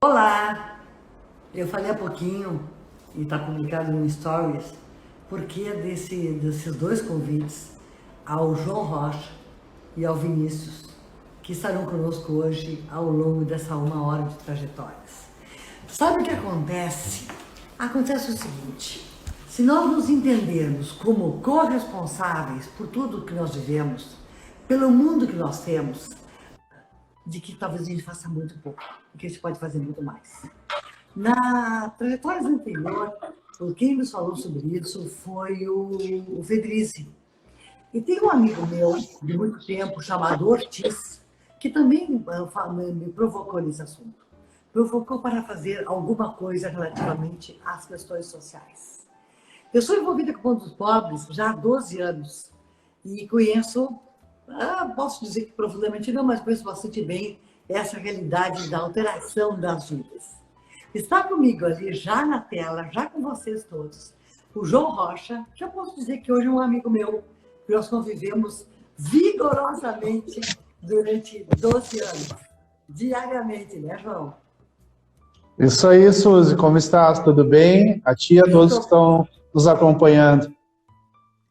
Olá! Eu falei há pouquinho, e está publicado no Stories, porque desses dois convites ao João Rocha e ao Vinícius, que estarão conosco hoje ao longo dessa 1 hora de trajetórias. Sabe o que acontece? Acontece o seguinte: se nós nos entendermos como corresponsáveis por tudo que nós vivemos, pelo mundo que nós temos, de que talvez a gente faça muito pouco, e que a gente pode fazer muito mais. Na trajetória anterior, quem nos falou sobre isso foi o Fedrizi. E tem um amigo meu, de muito tempo, chamado Ortiz, que também me provocou nesse assunto. Provocou para fazer alguma coisa relativamente às questões sociais. Eu sou envolvida com o Ponto dos Pobres já há 12 anos e conheço, posso dizer que profundamente não, mas conheço bastante bem essa realidade da alteração das vidas. Está comigo ali, já na tela, já com vocês todos, o João Rocha, que eu posso dizer que hoje é um amigo meu, que nós convivemos vigorosamente durante 12 anos, diariamente, né, João? Isso aí, Suzy, como estás? Tudo bem? A ti e a todos que estão nos acompanhando.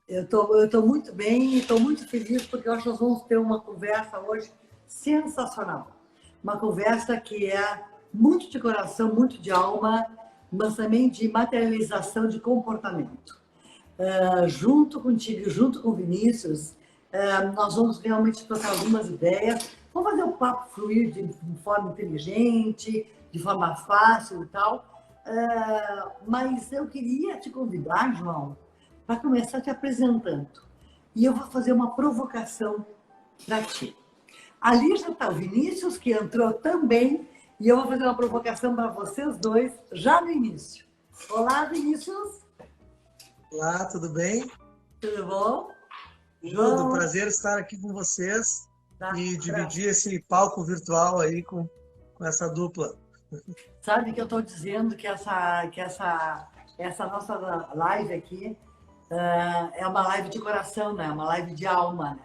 Eu estou muito bem e estou muito feliz porque eu acho que nós vamos ter uma conversa hoje sensacional. Uma conversa que é muito de coração, muito de alma, mas também de materialização de comportamento. Junto contigo, junto com o Vinícius, nós vamos realmente trocar algumas ideias, vamos fazer o papo fluir de forma inteligente, de forma fácil e tal, mas eu queria te convidar, João, para começar te apresentando. E eu vou fazer uma provocação para ti. Ali já está o Vinícius, que entrou também, e eu vou fazer uma provocação para vocês dois, já no início. Olá, Vinícius. Olá, tudo bem? Tudo bom? Tudo, prazer estar aqui com vocês e dividir esse palco virtual aí com essa dupla. Sabe que eu estou dizendo que essa nossa live aqui é uma live de coração, né? Uma live de alma, né?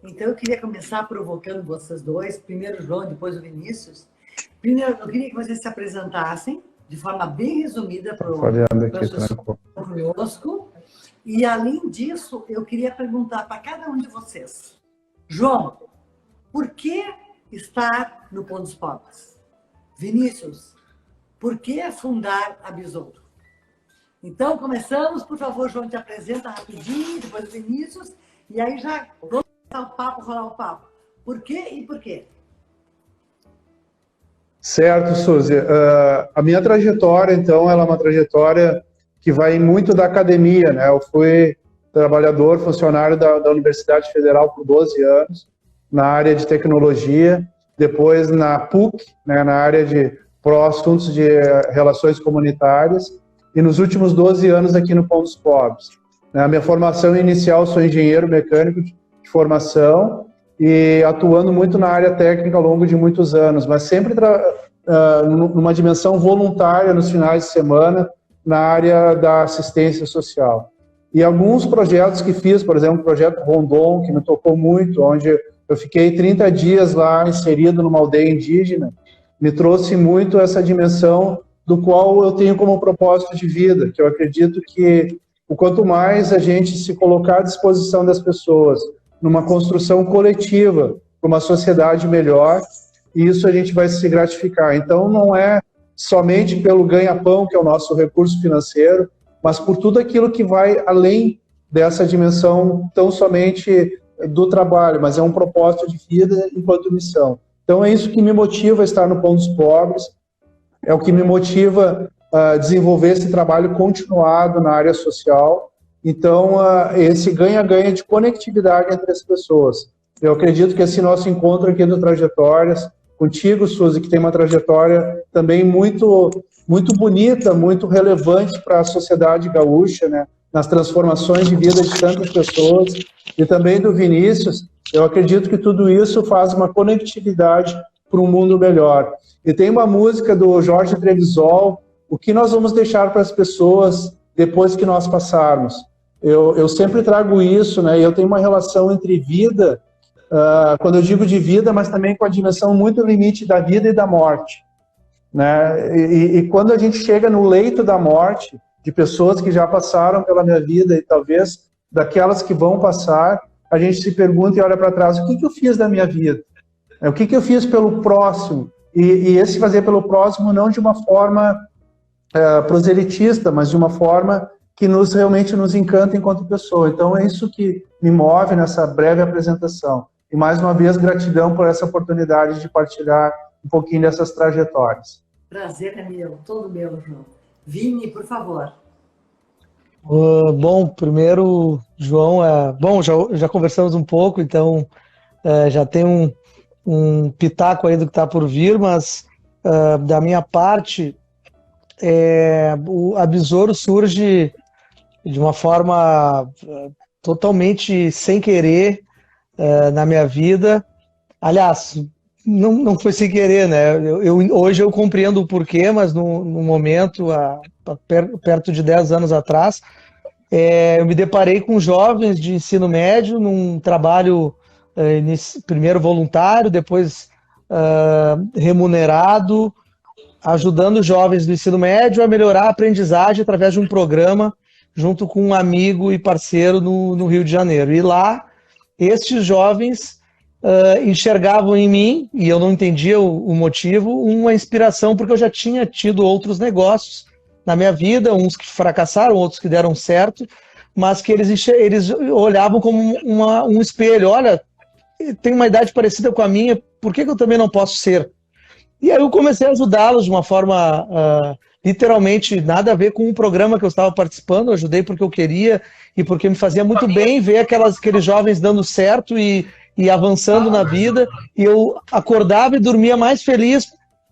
Então eu queria começar provocando vocês dois, primeiro o João, depois o Vinícius. Primeiro, eu queria que vocês se apresentassem de forma bem resumida para o conosco. E, além disso, eu queria perguntar para cada um de vocês. João, por que estar no Ponto dos Pobres? Vinícius, por que fundar a Besouro? Então, começamos. Por favor, João, te apresenta rapidinho, depois o Vinícius. E aí já vamos rolar o papo. Por quê e por quê? Certo, Suzy. A minha trajetória, então, ela é uma trajetória que vai muito da academia, né? Eu fui trabalhador, funcionário da Universidade Federal por 12 anos, na área de tecnologia, depois na PUC, né, na área de assuntos de relações comunitárias, e nos últimos 12 anos aqui no Ponto dos Pobres. A minha formação inicial, sou engenheiro mecânico de formação, e atuando muito na área técnica ao longo de muitos anos, mas sempre numa dimensão voluntária nos finais de semana, na área da assistência social. E alguns projetos que fiz, por exemplo, o projeto Rondon, que me tocou muito, onde eu fiquei 30 dias lá inserido numa aldeia indígena, me trouxe muito essa dimensão do qual eu tenho como propósito de vida, que eu acredito que o quanto mais a gente se colocar à disposição das pessoas, numa construção coletiva, para uma sociedade melhor, e isso a gente vai se gratificar. Então, não é somente pelo ganha-pão, que é o nosso recurso financeiro, mas por tudo aquilo que vai além dessa dimensão tão somente do trabalho, mas é um propósito de vida enquanto missão. Então, é isso que me motiva a estar no Ponto dos Pobres, é o que me motiva a desenvolver esse trabalho continuado na área social. Então, esse ganha-ganha de conectividade entre as pessoas. Eu acredito que esse nosso encontro aqui do Trajetórias, contigo, Suzy, que tem uma trajetória também muito bonita, muito relevante para a sociedade gaúcha, né? Nas transformações de vida de tantas pessoas, e também do Vinícius, eu acredito que tudo isso faz uma conectividade para um mundo melhor. E tem uma música do Jorge Trevisol, o que nós vamos deixar para as pessoas depois que nós passarmos. Eu sempre trago isso, né? Eu tenho uma relação entre vida, quando eu digo de vida, mas também com a dimensão muito limite da vida e da morte. né? E quando a gente chega no leito da morte, de pessoas que já passaram pela minha vida e talvez daquelas que vão passar, a gente se pergunta e olha para trás, o que eu fiz da minha vida? O que eu fiz pelo próximo? E esse fazer pelo próximo não de uma forma proselitista, mas de uma forma que realmente nos encanta enquanto pessoa. Então é isso que me move nessa breve apresentação. E mais uma vez, gratidão por essa oportunidade de partilhar um pouquinho dessas trajetórias. Prazer é meu, todo meu, João. Vini, por favor. Bom, primeiro, João, já conversamos um pouco, então já tem um pitaco aí do que está por vir, mas da minha parte, a Besouro surge de uma forma totalmente sem querer na minha vida. Aliás, não foi sem querer, né? Hoje eu compreendo o porquê, mas no momento, perto de 10 anos atrás, eu me deparei com jovens de ensino médio num trabalho primeiro voluntário, depois remunerado, ajudando jovens do ensino médio a melhorar a aprendizagem através de um programa junto com um amigo e parceiro no Rio de Janeiro. E lá, estes jovens enxergavam em mim, e eu não entendia o motivo, uma inspiração, porque eu já tinha tido outros negócios na minha vida, uns que fracassaram, outros que deram certo, mas que eles olhavam como um espelho. Olha, tem uma idade parecida com a minha, por que eu também não posso ser? E aí eu comecei a ajudá-los de uma forma literalmente nada a ver com o programa que eu estava participando. Eu ajudei porque eu queria e porque me fazia muito bem ver aqueles jovens dando certo e avançando na vida. E eu acordava e dormia mais feliz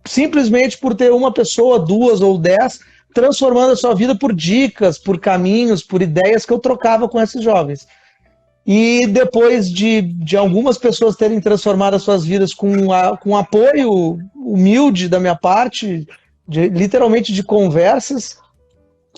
simplesmente por ter uma pessoa, 2 ou 10, transformando a sua vida por dicas, por caminhos, por ideias que eu trocava com esses jovens. E depois de algumas pessoas terem transformado as suas vidas com apoio humilde da minha parte, literalmente de conversas,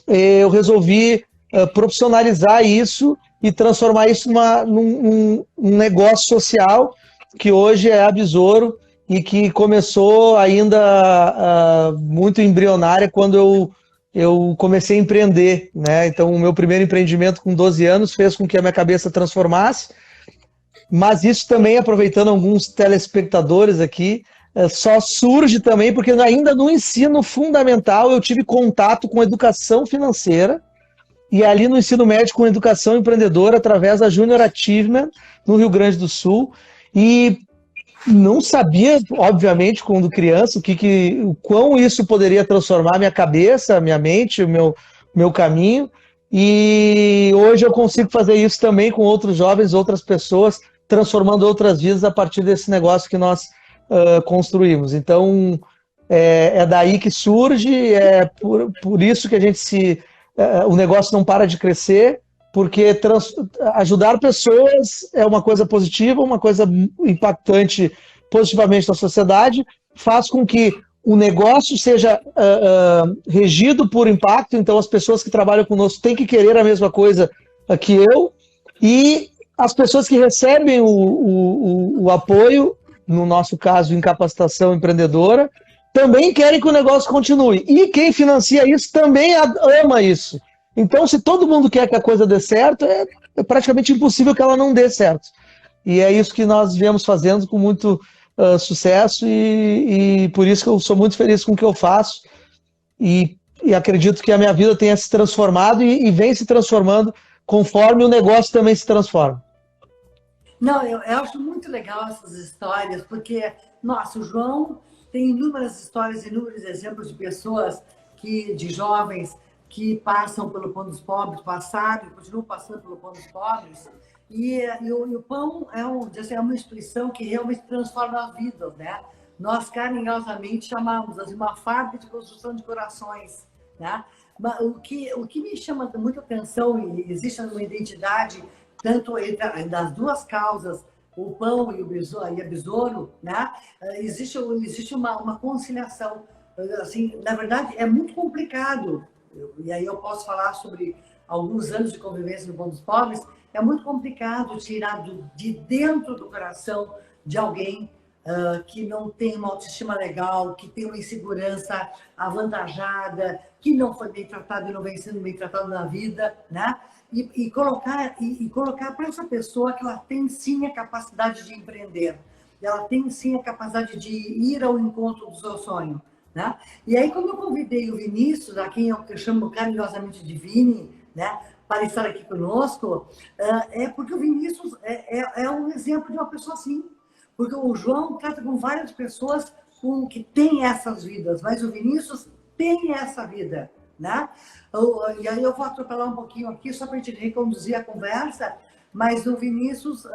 eu resolvi profissionalizar isso e transformar isso num negócio social que hoje é a Besouro e que começou ainda muito embrionária quando eu comecei a empreender, né? Então, o meu primeiro empreendimento com 12 anos fez com que a minha cabeça transformasse, mas isso também, aproveitando alguns telespectadores aqui, só surge também porque ainda no ensino fundamental eu tive contato com educação financeira e ali no ensino médio com educação empreendedora através da Junior Achievement no Rio Grande do Sul e não sabia, obviamente, quando criança, o quão isso poderia transformar minha cabeça, minha mente, o meu caminho. E hoje eu consigo fazer isso também com outros jovens, outras pessoas, transformando outras vidas a partir desse negócio que nós construímos. Então, é daí que surge, por isso que a gente o negócio não para de crescer, porque ajudar pessoas é uma coisa positiva, uma coisa impactante positivamente na sociedade, faz com que o negócio seja regido por impacto, então as pessoas que trabalham conosco têm que querer a mesma coisa que eu, e as pessoas que recebem o apoio, no nosso caso em capacitação empreendedora, também querem que o negócio continue, e quem financia isso também ama isso. Então, se todo mundo quer que a coisa dê certo, é praticamente impossível que ela não dê certo. E é isso que nós viemos fazendo com muito sucesso e por isso que eu sou muito feliz com o que eu faço e acredito que a minha vida tenha se transformado e vem se transformando conforme o negócio também se transforma. Não, eu acho muito legal essas histórias, porque, nossa, o João tem inúmeras histórias, inúmeros exemplos de pessoas, de jovens, que passam pelo Pão dos Pobres, passaram e continuam passando pelo Pão dos Pobres. E o Pão é uma instituição que realmente transforma as vidas, né? Nós carinhosamente chamamos de uma fábrica de construção de corações, né? Mas o que me chama muita atenção, e existe uma identidade tanto entre das duas causas, o Pão e a Besouro, né? Existe uma conciliação. Assim, na verdade, é muito complicado. E aí eu posso falar sobre alguns anos de convivência no Pão dos Pobres. É muito complicado tirar de dentro do coração de alguém que não tem uma autoestima legal, que tem uma insegurança avantajada, que não foi bem tratado e não vem sendo bem tratado na vida, né? E colocar para essa pessoa que ela tem sim a capacidade de empreender, ela tem sim a capacidade de ir ao encontro do seu sonho, né? E aí, quando eu convidei o Vinícius, a quem eu chamo carinhosamente de Vini, né, para estar aqui conosco, é porque o Vinícius é um exemplo de uma pessoa assim. Porque o João trata com várias pessoas que têm essas vidas, mas o Vinícius tem essa vida, né? E aí eu vou atropelar um pouquinho aqui, só para a gente reconduzir a conversa, mas o Vinícius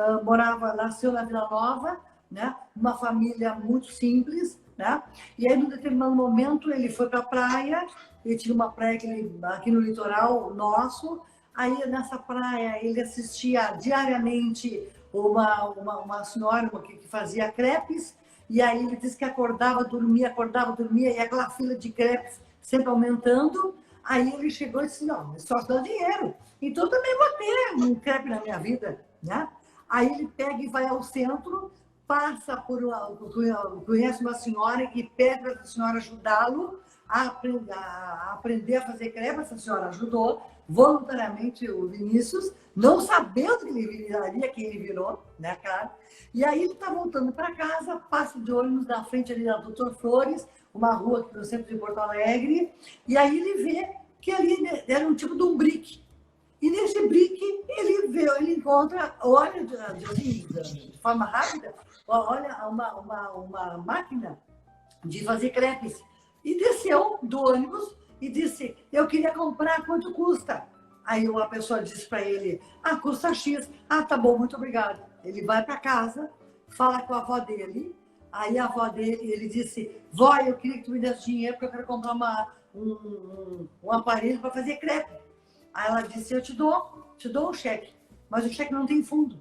nasceu na Vila Nova, né? Uma família muito simples, né? E aí, num determinado momento, ele foi para a praia, ele tinha uma praia aqui no litoral nosso, aí nessa praia ele assistia diariamente uma senhora que fazia crepes, e aí ele disse que acordava, dormia, e aquela fila de crepes sempre aumentando. Aí ele chegou e disse, não, só dá dinheiro, então eu também vou ter um crepe na minha vida, né? Aí ele pega e vai ao centro, conhece uma senhora que pede para a senhora ajudá-lo a aprender a fazer crepe. Essa senhora ajudou voluntariamente o Vinícius, não sabendo que ele viraria quem ele virou, né, cara? E aí ele está voltando para casa, passa de ônibus na frente ali da Doutor Flores, uma rua aqui no centro de Porto Alegre, e aí ele vê que ali era um tipo de um brick. E nesse brick ele encontra, olha de forma rápida, olha uma máquina de fazer crepes. E desceu do ônibus e disse, eu queria comprar, quanto custa? Aí uma pessoa disse para ele, custa X. Tá bom, muito obrigado. Ele vai para casa, fala com a avó dele, aí a avó dele, ele disse, vó, eu queria que tu me desse dinheiro porque eu quero comprar um aparelho para fazer crepe. Aí ela disse, eu te dou um cheque, mas o cheque não tem fundo,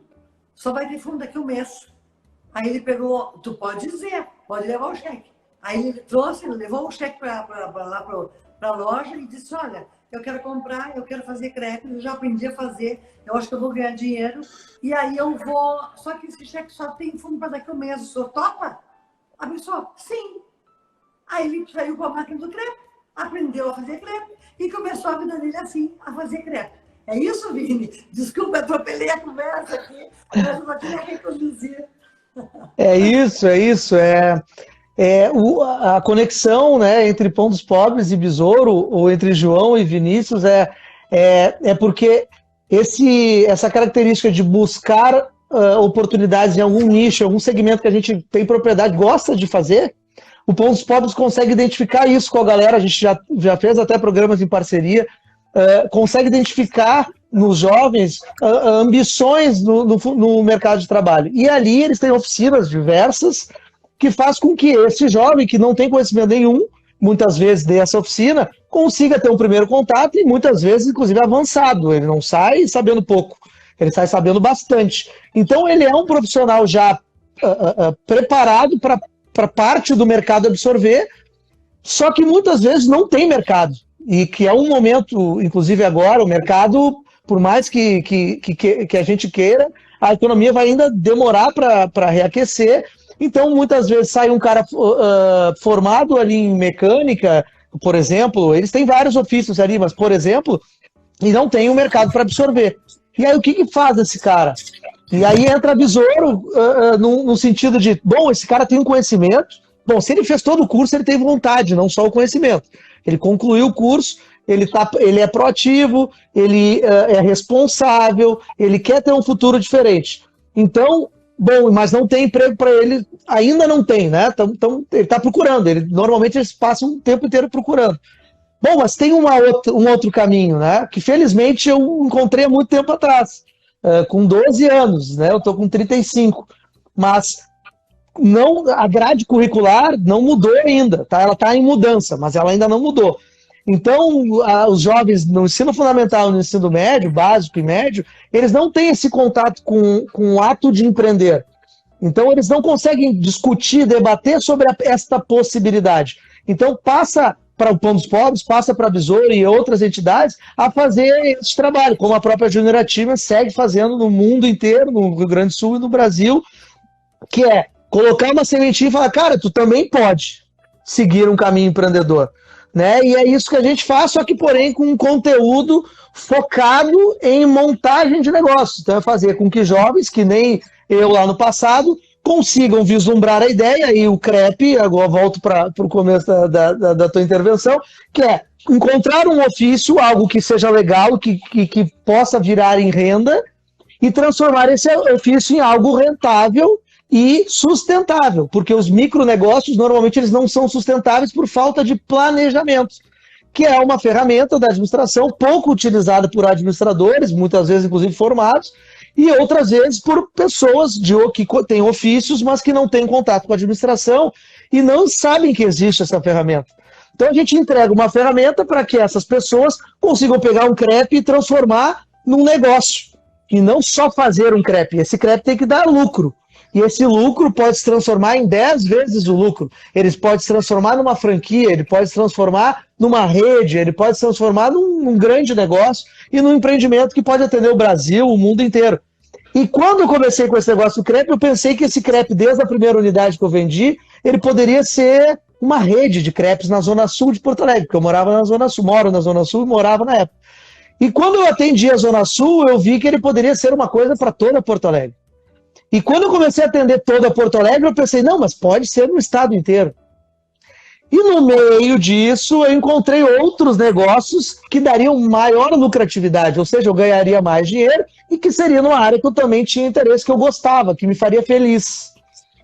só vai ter fundo daqui a um mês. Aí ele pegou, tu pode dizer, pode levar o cheque. Aí ele levou o cheque para a loja e disse, olha, eu quero comprar, eu quero fazer crepe, eu já aprendi a fazer, eu acho que eu vou ganhar dinheiro, e aí eu vou, só que esse cheque só tem fundo para daqui a um mês, o senhor topa? A pessoa, sim. Aí ele saiu com a máquina do crepe, aprendeu a fazer crepe, e começou a vida dele assim, a fazer crepe. É isso, Vini? Desculpa, eu atropelei a conversa aqui, mas eu vou querer reconduzir. É isso. A conexão, né, entre Pão dos Pobres e Besouro, ou entre João e Vinícius, é porque essa característica de buscar oportunidades em algum nicho, algum segmento que a gente tem propriedade, gosta de fazer, o Pão dos Pobres consegue identificar isso com a galera, a gente já fez até programas em parceria, consegue identificar nos jovens ambições no mercado de trabalho. E ali eles têm oficinas diversas, que faz com que esse jovem, que não tem conhecimento nenhum, muitas vezes dessa oficina, consiga ter um primeiro contato e muitas vezes, inclusive, avançado. Ele não sai sabendo pouco, ele sai sabendo bastante. Então, ele é um profissional já preparado para parte do mercado absorver, só que muitas vezes não tem mercado. E que é um momento, inclusive agora, o mercado, por mais que a gente queira, a economia vai ainda demorar para reaquecer. Então, muitas vezes sai um cara formado ali em mecânica, por exemplo, eles têm vários ofícios ali, mas, por exemplo, e não tem um mercado para absorver. E aí, o que faz esse cara? E aí entra Besouro no sentido de, bom, esse cara tem um conhecimento, bom, se ele fez todo o curso, ele tem vontade, não só o conhecimento. Ele concluiu o curso, ele é proativo, ele é responsável, ele quer ter um futuro diferente. Então, bom, mas não tem emprego para ele, ainda não tem, né? Então ele está procurando, normalmente eles passam um tempo inteiro procurando. Bom, mas tem um outro caminho, né? Que felizmente eu encontrei há muito tempo atrás, com 12 anos, né? Eu estou com 35, mas a grade curricular não mudou ainda, tá? Ela está em mudança, mas ela ainda não mudou. Então, os jovens no ensino fundamental, no ensino médio, básico e médio, eles não têm esse contato com o ato de empreender. Então, eles não conseguem discutir, debater sobre esta possibilidade. Então, passa para o Pão dos Pobres, passa para a Besouro e outras entidades a fazer esse trabalho, como a própria Junior Achievement segue fazendo no mundo inteiro, no Rio Grande do Sul e no Brasil, que é colocar uma sementinha e falar, cara, tu também pode seguir um caminho empreendedor, né? E é isso que a gente faz, só que, porém, com um conteúdo focado em montagem de negócios. Então, é fazer com que jovens, que nem eu lá no passado, consigam vislumbrar a ideia, e o CREP, agora volto para o começo da tua intervenção, que é encontrar um ofício, algo que seja legal, que possa virar em renda, e transformar esse ofício em algo rentável e sustentável, porque os micronegócios, normalmente, eles não são sustentáveis por falta de planejamento, que é uma ferramenta da administração pouco utilizada por administradores, muitas vezes, inclusive, formados, e outras vezes por pessoas que têm ofícios, mas que não têm contato com a administração e não sabem que existe essa ferramenta. Então, a gente entrega uma ferramenta para que essas pessoas consigam pegar um CREP e transformar num negócio, e não só fazer um CREP. Esse CREP tem que dar lucro. E esse lucro pode se transformar em 10 vezes o lucro. Ele pode se transformar numa franquia, ele pode se transformar numa rede, ele pode se transformar num grande negócio e num empreendimento que pode atender o Brasil, o mundo inteiro. E quando eu comecei com esse negócio do crepe, eu pensei que esse crepe, desde a primeira unidade que eu vendi, ele poderia ser uma rede de crepes na Zona Sul de Porto Alegre, porque eu morava na Zona Sul, moro na Zona Sul e morava na época. E quando eu atendi a Zona Sul, eu vi que ele poderia ser uma coisa para toda Porto Alegre. E quando eu comecei a atender toda Porto Alegre, eu pensei, não, mas pode ser no estado inteiro. E no meio disso, eu encontrei outros negócios que dariam maior lucratividade, ou seja, eu ganharia mais dinheiro e que seria numa área que eu também tinha interesse, que eu gostava, que me faria feliz,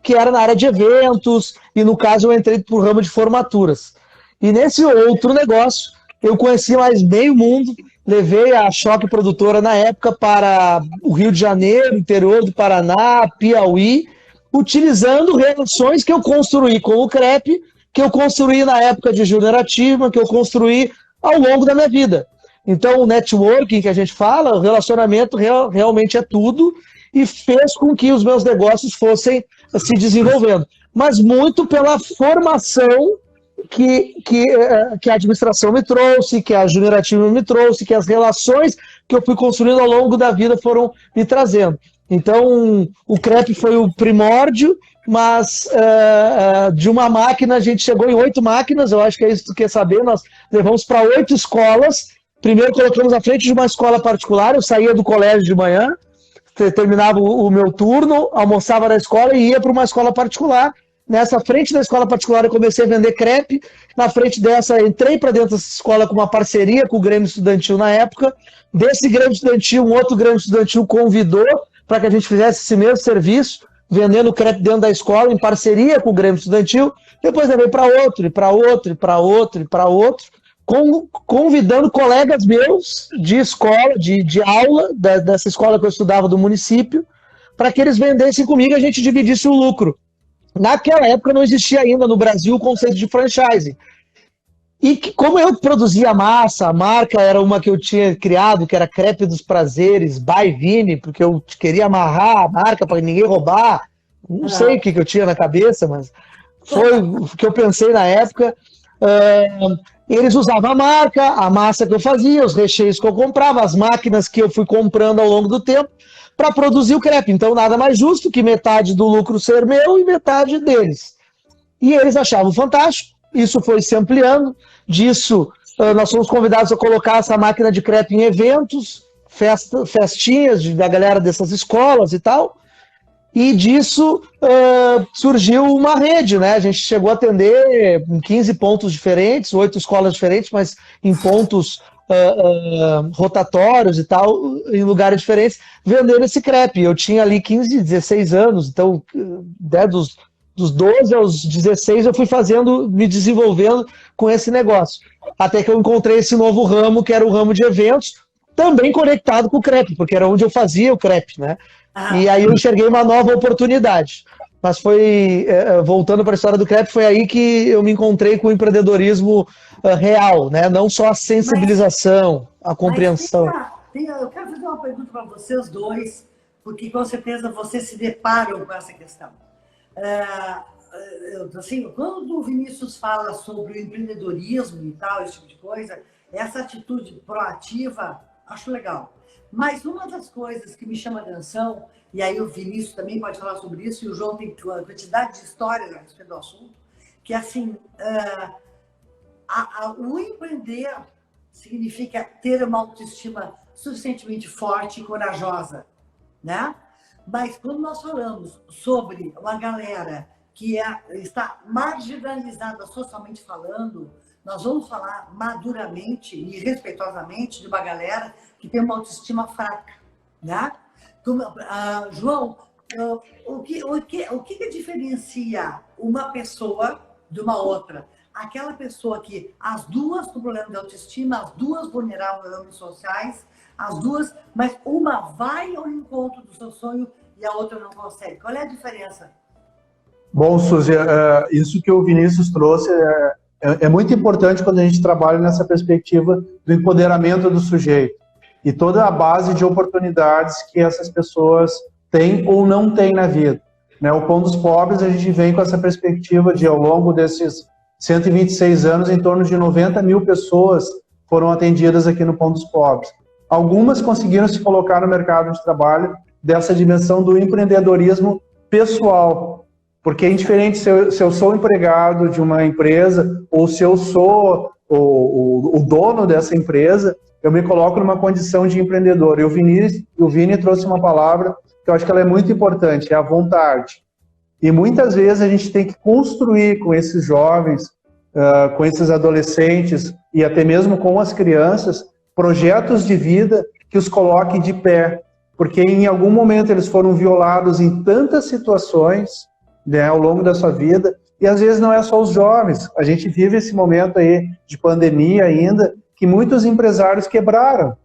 que era na área de eventos, e no caso eu entrei pro ramo de formaturas. E nesse outro negócio, eu conheci mais meio mundo, levei a Choque Produtora na época para o Rio de Janeiro, interior do Paraná, Piauí, utilizando relações que eu construí com o crepe, que eu construí na época de Júnior Ativa, que eu construí ao longo da minha vida. Então, o networking que a gente fala, o relacionamento realmente é tudo, e fez com que os meus negócios fossem se desenvolvendo. Mas muito pela formação que a administração me trouxe, que a Júnior Ativa me trouxe, que as relações que eu fui construindo ao longo da vida foram me trazendo. Então, o crepe foi o primórdio, mas de uma máquina a gente chegou em 8 máquinas, eu acho que é isso que tu quer saber, nós levamos para 8 escolas. Primeiro colocamos à frente de uma escola particular, eu saía do colégio de manhã, terminava o meu turno, almoçava na escola e ia para uma escola particular. Nessa frente da escola particular eu comecei a vender crepe, na frente dessa entrei para dentro dessa escola com uma parceria com o Grêmio Estudantil na época. Desse Grêmio Estudantil, um outro Grêmio Estudantil convidou para que a gente fizesse esse mesmo serviço, vendendo crepe dentro da escola, em parceria com o Grêmio Estudantil. Depois levei para outro, e para outro, e para outro, e para outro, convidando colegas meus de escola, de aula, dessa escola que eu estudava do município, para que eles vendessem comigo e a gente dividisse o lucro. Naquela época não existia ainda no Brasil o conceito de franchising. E como eu produzia massa, a marca era uma que eu tinha criado, que era Crepe dos Prazeres, by Vini, porque eu queria amarrar a marca para ninguém roubar. Não sei o que eu tinha na cabeça, mas foi o que eu pensei na época. Eles usavam a marca, a massa que eu fazia, os recheios que eu comprava, as máquinas que eu fui comprando ao longo do tempo para produzir o crepe. Então, nada mais justo que metade do lucro ser meu e metade deles. E eles achavam fantástico. Isso foi se ampliando. Disso, nós fomos convidados a colocar essa máquina de crepe em eventos, festinhas da galera dessas escolas e tal. E disso surgiu uma rede, né? A gente chegou a atender em 15 pontos diferentes, 8 escolas diferentes, mas em pontos rotatórios e tal, em lugares diferentes, vendendo esse crepe. Eu tinha ali 15, 16 anos, então dos 12 aos 16 eu fui me desenvolvendo com esse negócio. Até que eu encontrei esse novo ramo, que era o ramo de eventos, também conectado com o crepe, porque era onde eu fazia o crepe, né? E aí eu enxerguei uma nova oportunidade. Mas voltando para a história do crepe, foi aí que eu me encontrei com o empreendedorismo real, né? Não só a sensibilização, a compreensão. Eu quero fazer uma pergunta para vocês dois, porque com certeza vocês se deparam com essa questão. Assim, quando o Vinícius fala sobre o empreendedorismo e tal, esse tipo de coisa, essa atitude proativa acho legal. Mas uma das coisas que me chama a atenção, e aí o Vinícius também pode falar sobre isso, e o João tem uma quantidade de histórias a respeito do assunto, que assim, o empreender significa ter uma autoestima suficientemente forte e corajosa, né? Mas quando nós falamos sobre uma galera que está marginalizada socialmente falando, nós vamos falar maduramente e respeitosamente de uma galera que tem uma autoestima fraca, né? João, o que diferencia uma pessoa de uma outra? Aquela pessoa que as duas com problema de autoestima, as duas vulneráveis sociais, as duas, mas uma vai ao encontro do seu sonho e a outra não consegue. Qual é a diferença? Bom, Suzy, isso que o Vinícius trouxe é muito importante quando a gente trabalha nessa perspectiva do empoderamento do sujeito e toda a base de oportunidades que essas pessoas têm ou não têm na vida. Né? O Pão dos Pobres, a gente vem com essa perspectiva de, ao longo desses 126 anos, em torno de 90 mil pessoas foram atendidas aqui no Pão dos Pobres. Algumas conseguiram se colocar no mercado de trabalho dessa dimensão do empreendedorismo pessoal, porque é indiferente se eu sou empregado de uma empresa ou se eu sou o dono dessa empresa, eu me coloco numa condição de empreendedor. E o Vini trouxe uma palavra que eu acho que ela é muito importante, é a vontade. E muitas vezes a gente tem que construir com esses jovens, com esses adolescentes e até mesmo com as crianças, projetos de vida que os coloquem de pé, porque em algum momento eles foram violados em tantas situações, né, ao longo da sua vida, e às vezes não é só os jovens, a gente vive esse momento aí de pandemia ainda, que muitos empresários quebraram,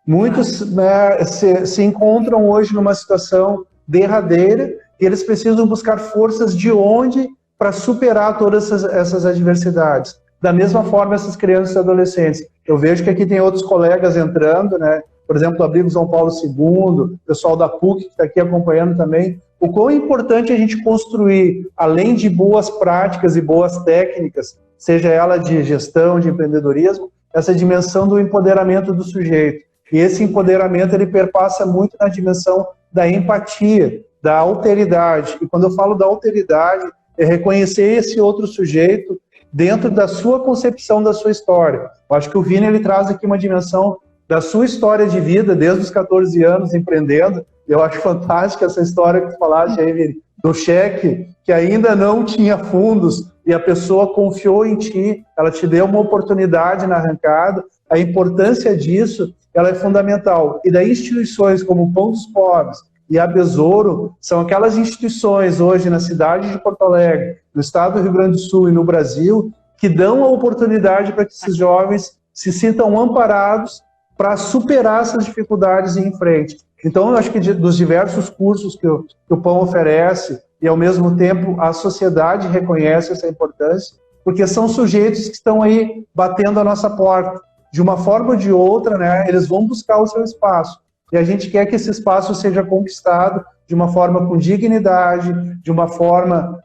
muitos, né, se encontram hoje numa situação derradeira e eles precisam buscar forças de onde para superar todas essas adversidades. Da mesma forma, essas crianças e adolescentes. Eu vejo que aqui tem outros colegas entrando, né? Por exemplo, do Abrigo São Paulo II, o pessoal da PUC que está aqui acompanhando também. O quão é importante a gente construir, além de boas práticas e boas técnicas, seja ela de gestão, de empreendedorismo, essa dimensão do empoderamento do sujeito. E esse empoderamento, ele perpassa muito na dimensão da empatia, da alteridade. E quando eu falo da alteridade, é reconhecer esse outro sujeito dentro da sua concepção da sua história. Eu acho que o Vini, ele traz aqui uma dimensão da sua história de vida, desde os 14 anos, empreendendo. Eu acho fantástica essa história que tu falaste aí, Vini, do cheque, que ainda não tinha fundos, e a pessoa confiou em ti, ela te deu uma oportunidade na arrancada. A importância disso, ela é fundamental. E daí instituições como o Pão dos Pobres e a Besouro são aquelas instituições hoje na cidade de Porto Alegre, no estado do Rio Grande do Sul e no Brasil, que dão a oportunidade para que esses jovens se sintam amparados para superar essas dificuldades e ir em frente. Então, eu acho que dos diversos cursos que o Pão oferece, e ao mesmo tempo a sociedade reconhece essa importância, porque são sujeitos que estão aí batendo a nossa porta. De uma forma ou de outra, né, eles vão buscar o seu espaço. E a gente quer que esse espaço seja conquistado de uma forma com dignidade, de uma forma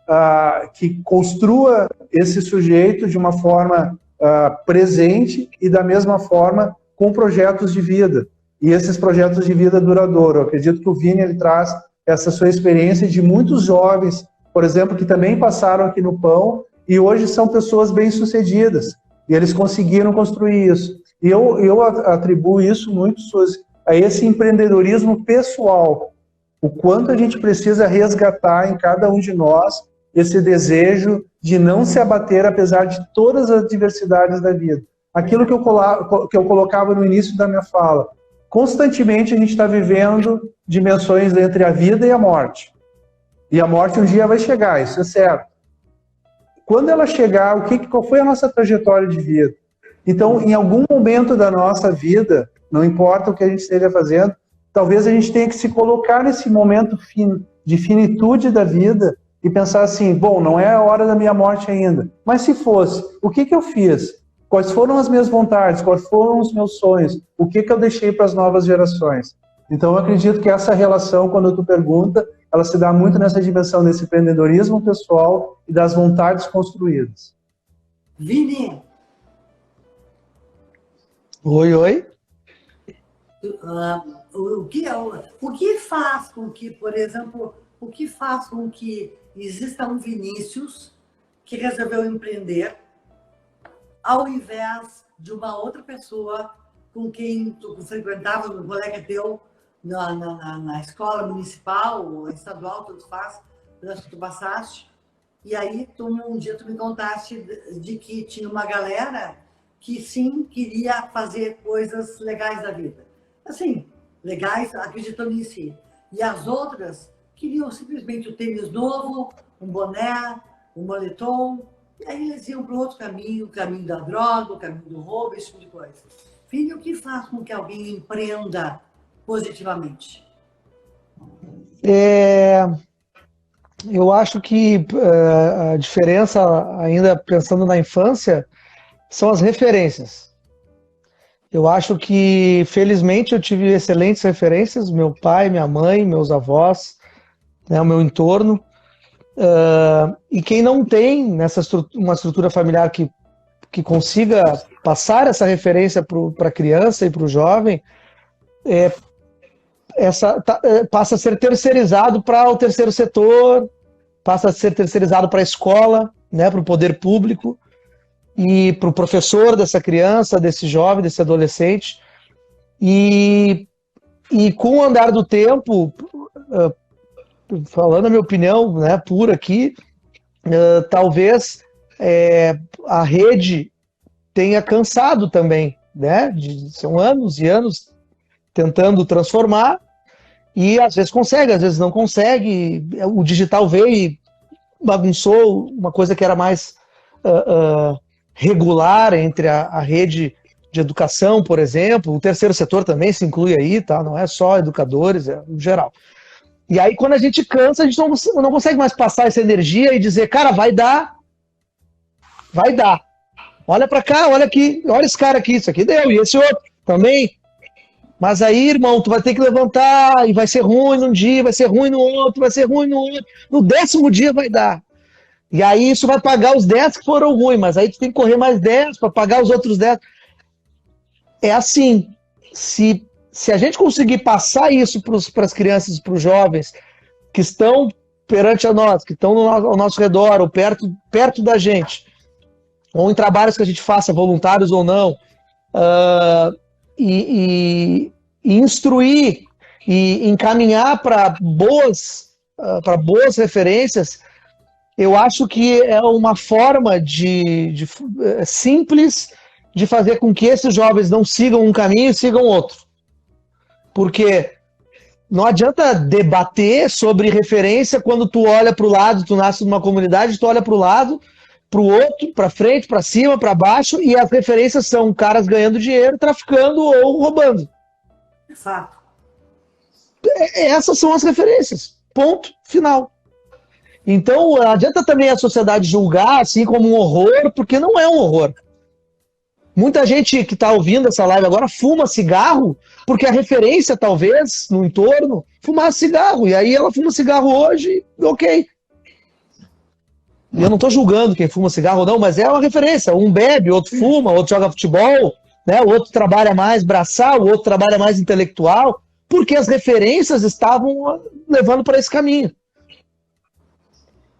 que construa esse sujeito de uma forma presente e da mesma forma com projetos de vida. E esses projetos de vida duradouro. Eu acredito que o Vini, ele traz essa sua experiência de muitos jovens, por exemplo, que também passaram aqui no Pão e hoje são pessoas bem-sucedidas. E eles conseguiram construir isso. E eu atribuo isso muito, Suzy, a esse empreendedorismo pessoal. O quanto a gente precisa resgatar em cada um de nós esse desejo de não se abater apesar de todas as adversidades da vida. Aquilo que eu colocava no início da minha fala. Constantemente a gente está vivendo dimensões entre a vida e a morte. E a morte um dia vai chegar, isso é certo. Quando ela chegar, qual foi a nossa trajetória de vida? Então, em algum momento da nossa vida, não importa o que a gente esteja fazendo, talvez a gente tenha que se colocar nesse momento de finitude da vida e pensar assim, bom, não é a hora da minha morte ainda, mas se fosse, o que eu fiz? Quais foram as minhas vontades? Quais foram os meus sonhos? O que eu deixei para as novas gerações? Então, eu acredito que essa relação, quando tu pergunta, ela se dá muito nessa dimensão desse empreendedorismo pessoal e das vontades construídas. Vini! Oi. O que faz com que, por exemplo, o que faz com que exista um Vinícius que resolveu empreender ao invés de uma outra pessoa com quem tu frequentava, um colega teu, na escola municipal ou estadual, tudo faz, que tu passaste, e aí um dia tu me contaste de que tinha uma galera que sim queria fazer coisas legais da vida. Assim, legais, acreditando em si. E as outras queriam simplesmente o tênis novo, um boné, um moletom, e aí eles iam para outro caminho, o caminho da droga, o caminho do roubo, esse tipo de coisa. Filho, o que faz com que alguém empreenda positivamente? Eu acho que a diferença, ainda pensando na infância, são as referências. Eu acho que, felizmente, eu tive excelentes referências, meu pai, minha mãe, meus avós, né, o meu entorno. E quem não tem uma estrutura familiar que consiga passar essa referência para a criança e para o jovem, passa a ser terceirizado para o terceiro setor, passa a ser terceirizado para a escola, né, para o poder público e para o professor dessa criança, desse jovem, desse adolescente. E com o andar do tempo, falando a minha opinião, né, pura aqui, talvez a rede tenha cansado também, né? São anos e anos tentando transformar e às vezes consegue, às vezes não consegue. O digital veio e bagunçou uma coisa que era mais regular entre a rede de educação, por exemplo. O terceiro setor também se inclui aí, tá? Não é só educadores, é no geral. E aí, quando a gente cansa, a gente não consegue mais passar essa energia e dizer, cara, vai dar. Vai dar. Olha pra cá, olha aqui, olha esse cara aqui, isso aqui deu, e esse outro também. Mas aí, irmão, tu vai ter que levantar, e vai ser ruim num dia, vai ser ruim no outro, vai ser ruim no outro. No 10º dia vai dar. E aí isso vai pagar os 10 que foram ruins, mas aí tu tem que correr mais 10 para pagar os outros 10. É assim, se a gente conseguir passar isso para as crianças, para os jovens que estão perante a nós, que estão ao nosso redor, ou perto da gente, ou em trabalhos que a gente faça, voluntários ou não, e instruir e encaminhar para boas referências, eu acho que é uma forma simples de fazer com que esses jovens não sigam um caminho e sigam outro. Porque não adianta debater sobre referência quando tu olha para o lado, tu nasce numa comunidade, tu olha para o lado, para o outro, para frente, para cima, para baixo, e as referências são caras ganhando dinheiro, traficando ou roubando. Exato. Essas são as referências. Ponto final. Então, não adianta também a sociedade julgar assim como um horror, porque não é um horror. Muita gente que está ouvindo essa live agora fuma cigarro, porque a referência, talvez, no entorno, fumar cigarro. E aí ela fuma cigarro hoje, ok. E eu não estou julgando quem fuma cigarro ou não, mas é uma referência. Um bebe, outro fuma, outro joga futebol, né? O outro trabalha mais braçal, o outro trabalha mais intelectual, porque as referências estavam levando para esse caminho.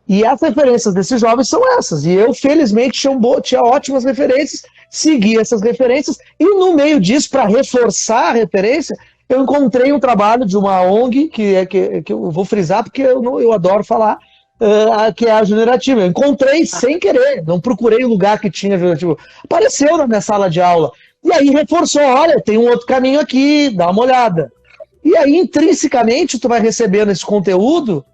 E as referências desses jovens são essas. E eu, felizmente, tinha ótimas referências, segui essas referências, e no meio disso, para reforçar a referência, eu encontrei um trabalho de uma ONG, que eu vou frisar porque eu adoro falar, que é a Generativa. Eu encontrei sem querer, não procurei o lugar que tinha Generativa. Apareceu na minha sala de aula. E aí reforçou, olha, tem um outro caminho aqui, dá uma olhada. E aí, intrinsecamente, tu vai recebendo esse conteúdo,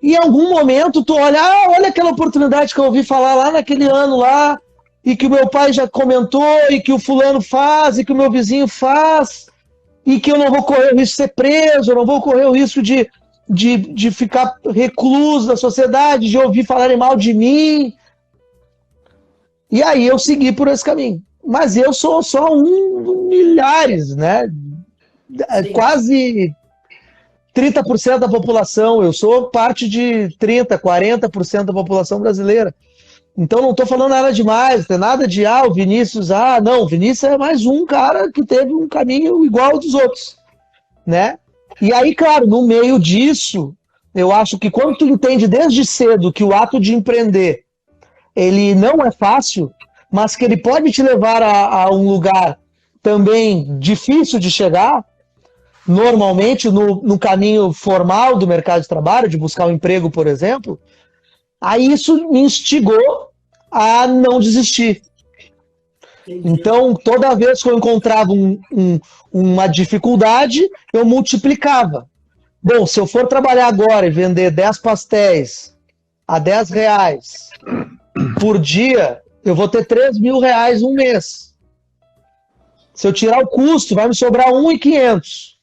e em algum momento tu olha, olha aquela oportunidade que eu ouvi falar lá naquele ano lá, e que o meu pai já comentou, e que o fulano faz, e que o meu vizinho faz, e que eu não vou correr o risco de ser preso, eu não vou correr o risco de ficar recluso da sociedade, de ouvir falarem mal de mim. E aí eu segui por esse caminho. Mas eu sou só um dos milhares, né? Sim. Quase 30% da população, eu sou parte de 30%, 40% da população brasileira. Então não estou falando nada demais, não tem nada de, o Vinícius, não, o Vinícius é mais um cara que teve um caminho igual ao dos outros, né? E aí, claro, no meio disso, eu acho que quando tu entende desde cedo que o ato de empreender, ele não é fácil, mas que ele pode te levar a um lugar também difícil de chegar, normalmente no caminho formal do mercado de trabalho, de buscar um emprego, por exemplo, aí isso me instigou a não desistir. Então, toda vez que eu encontrava uma dificuldade, eu multiplicava. Bom, se eu for trabalhar agora e vender 10 pastéis a R$10 por dia, eu vou ter R$3.000 um mês. Se eu tirar o custo, vai me sobrar R$1.500.